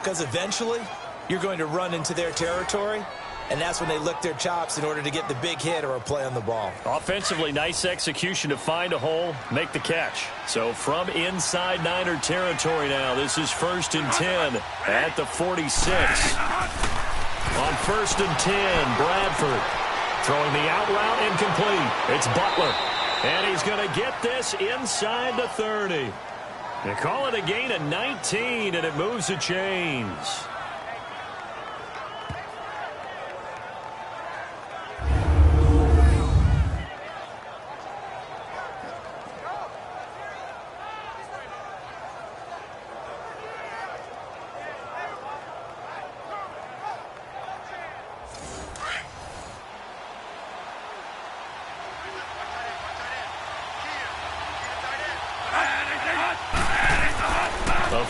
because eventually you're going to run into their territory, and that's when they lick their chops in order to get the big hit or a play on the ball. Offensively, nice execution to find a hole, make the catch. So from inside Niner territory now, this is 1st and 10 at the 46. On 1st and 10, Bradford throwing the out route incomplete. It's Butler. And he's going to get this inside the 30. They call it a gain of 19, and it moves the chains.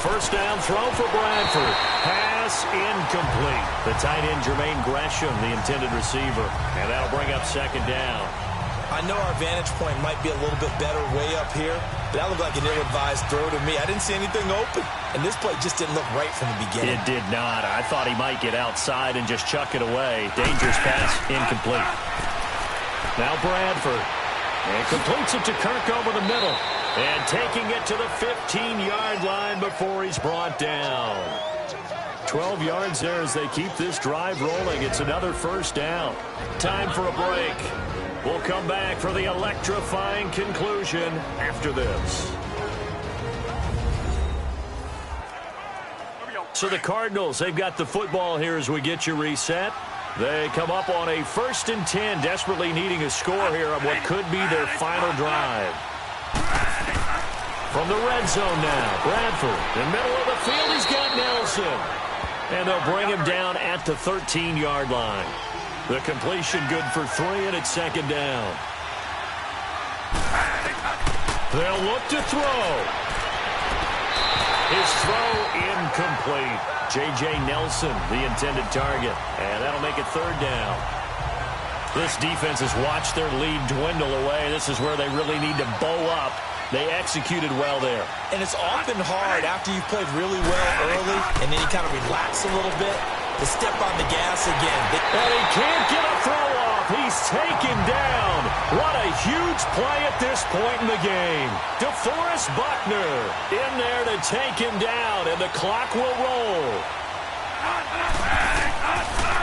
First down throw for Bradford. Pass incomplete. The tight end, Jermaine Gresham, the intended receiver. And that'll bring up 2nd down. I know our vantage point might be a little bit better way up here, but that looked like an ill-advised throw to me. I didn't see anything open, and this play just didn't look right from the beginning. It did not. I thought he might get outside and just chuck it away. Dangerous pass, incomplete. Now Bradford. And completes it to Kirk over the middle. And taking it to the 15-yard line before he's brought down. 12 yards there as they keep this drive rolling. It's another 1st down. Time for a break. We'll come back for the electrifying conclusion after this. So the Cardinals, they've got the football here as we get you reset. They come up on a 1st and 10, desperately needing a score here on what could be their final drive. From the red zone now, Bradford, in the middle of the field, he's got Nelson. And they'll bring him down at the 13-yard line. The completion good for 3, and it's 2nd down. They'll look to throw. His throw incomplete. J.J. Nelson, the intended target. And that'll make it 3rd down. This defense has watched their lead dwindle away. This is where they really need to bow up. They executed well there. And it's often hard after you've played really well early and then you kind of relax a little bit to step on the gas again. And he can't get a throw off. He's taken down. What a huge play at this point in the game. DeForest Buckner in there to take him down, and the clock will roll.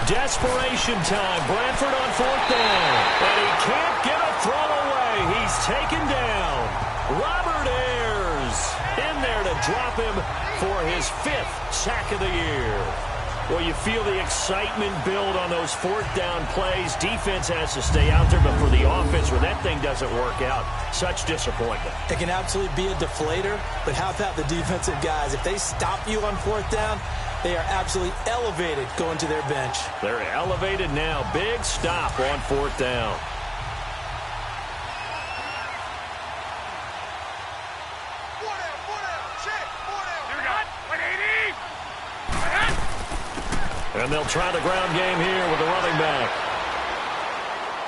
Desperation time. Bradford on 4th down. And he can't get a throw away. He's taken down. Robert Ayers in there to drop him for his 5th sack of the year. Well, you feel the excitement build on those 4th down plays. Defense has to stay out there, but for the offense, where that thing doesn't work out, such disappointment. It can absolutely be a deflator, but how about the defensive guys? If they stop you on 4th down, they are absolutely elevated going to their bench. They're elevated now. Big stop on 4th down. And they'll try the ground game here with the running back.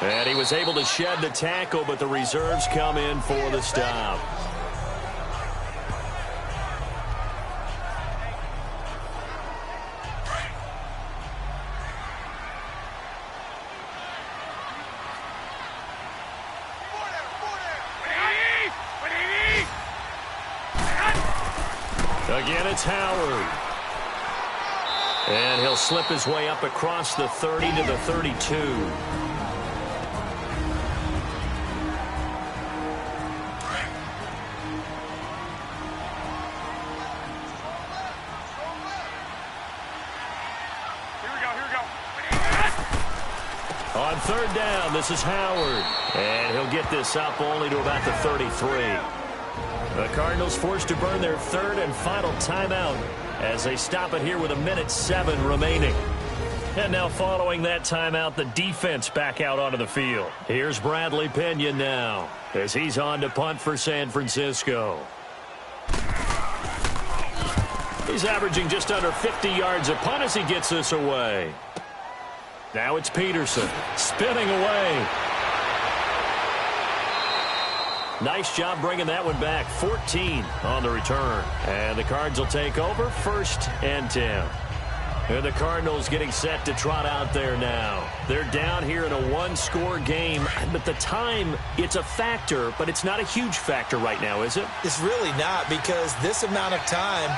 And he was able to shed the tackle, but the reserves come in for the stop. Again, it's Howard. And he'll slip his way up across the 30 to the 32. On 3rd down, this is Howard. And he'll get this up only to about the 33. The Cardinals forced to burn their 3rd and final timeout as they stop it here with 1:07 remaining. And now following that timeout, the defense back out onto the field. Here's Bradley Pinion now as he's on to punt for San Francisco. He's averaging just under 50 yards a punt as he gets this away. Now it's Peterson spinning away. Nice job bringing that one back. 14 on the return. And the Cards will take over 1st and 10. And the Cardinals getting set to trot out there now. They're down here in a one-score game. But the time, it's a factor, but it's not a huge factor right now, is it? It's really not, because this amount of time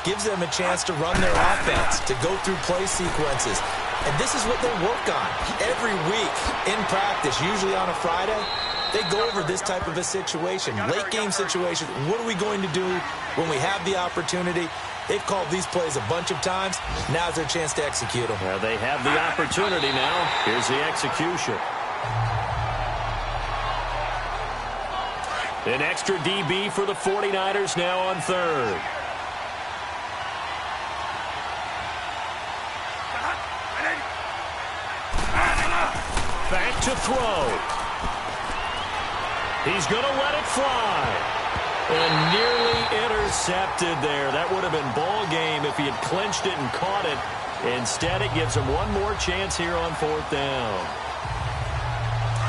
gives them a chance to run their offense, to go through play sequences. And this is what they work on every week in practice, usually on a Friday. They go over this type of a situation, late-game situation. What are we going to do when we have the opportunity? They've called these plays a bunch of times. Now's their chance to execute them. Well, they have the opportunity now. Here's the execution. An extra DB for the 49ers now on 3rd. Back to throw. He's going to let it fly. And nearly intercepted there. That would have been ball game if he had clinched it and caught it. Instead, it gives him one more chance here on 4th down.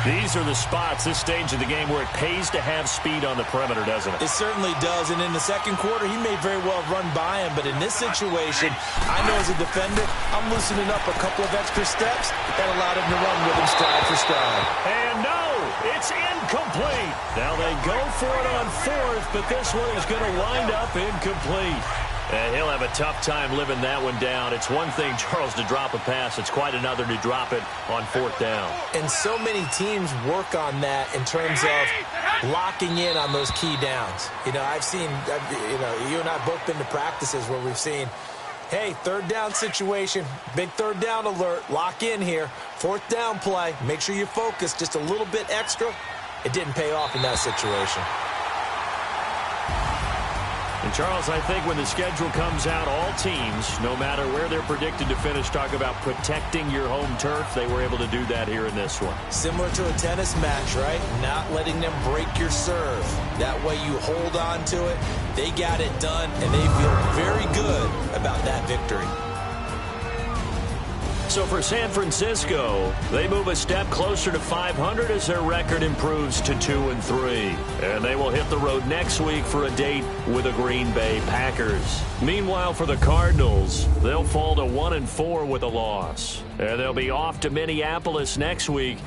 These are the spots, this stage of the game, where it pays to have speed on the perimeter, doesn't it? It certainly does. And in the second quarter, he may very well run by him. But in this situation, I know as a defender, I'm loosening up a couple of extra steps. That allowed him to run with him stride for stride. And no, it's incomplete. Now they go for it on 4th, but this one is going to wind up incomplete. And he'll have a tough time living that one down. It's one thing, Charles, to drop a pass. It's quite another to drop it on 4th down. And so many teams work on that in terms of locking in on those key downs. You know, you and I both been to practices where we've seen, hey, 3rd down situation, big 3rd down alert, lock in here. 4th down play, make sure you focus just a little bit extra. It didn't pay off in that situation. And, Charles, I think when the schedule comes out, all teams, no matter where they're predicted to finish, talk about protecting your home turf. They were able to do that here in this one. Similar to a tennis match, right? Not letting them break your serve. That way you hold on to it. They got it done, and they feel very good about that victory. So for San Francisco, they move a step closer to 500 as their record improves to 2-3. And they will hit the road next week for a date with the Green Bay Packers. Meanwhile, for the Cardinals, they'll fall to 1-4 with a loss. And they'll be off to Minneapolis next week.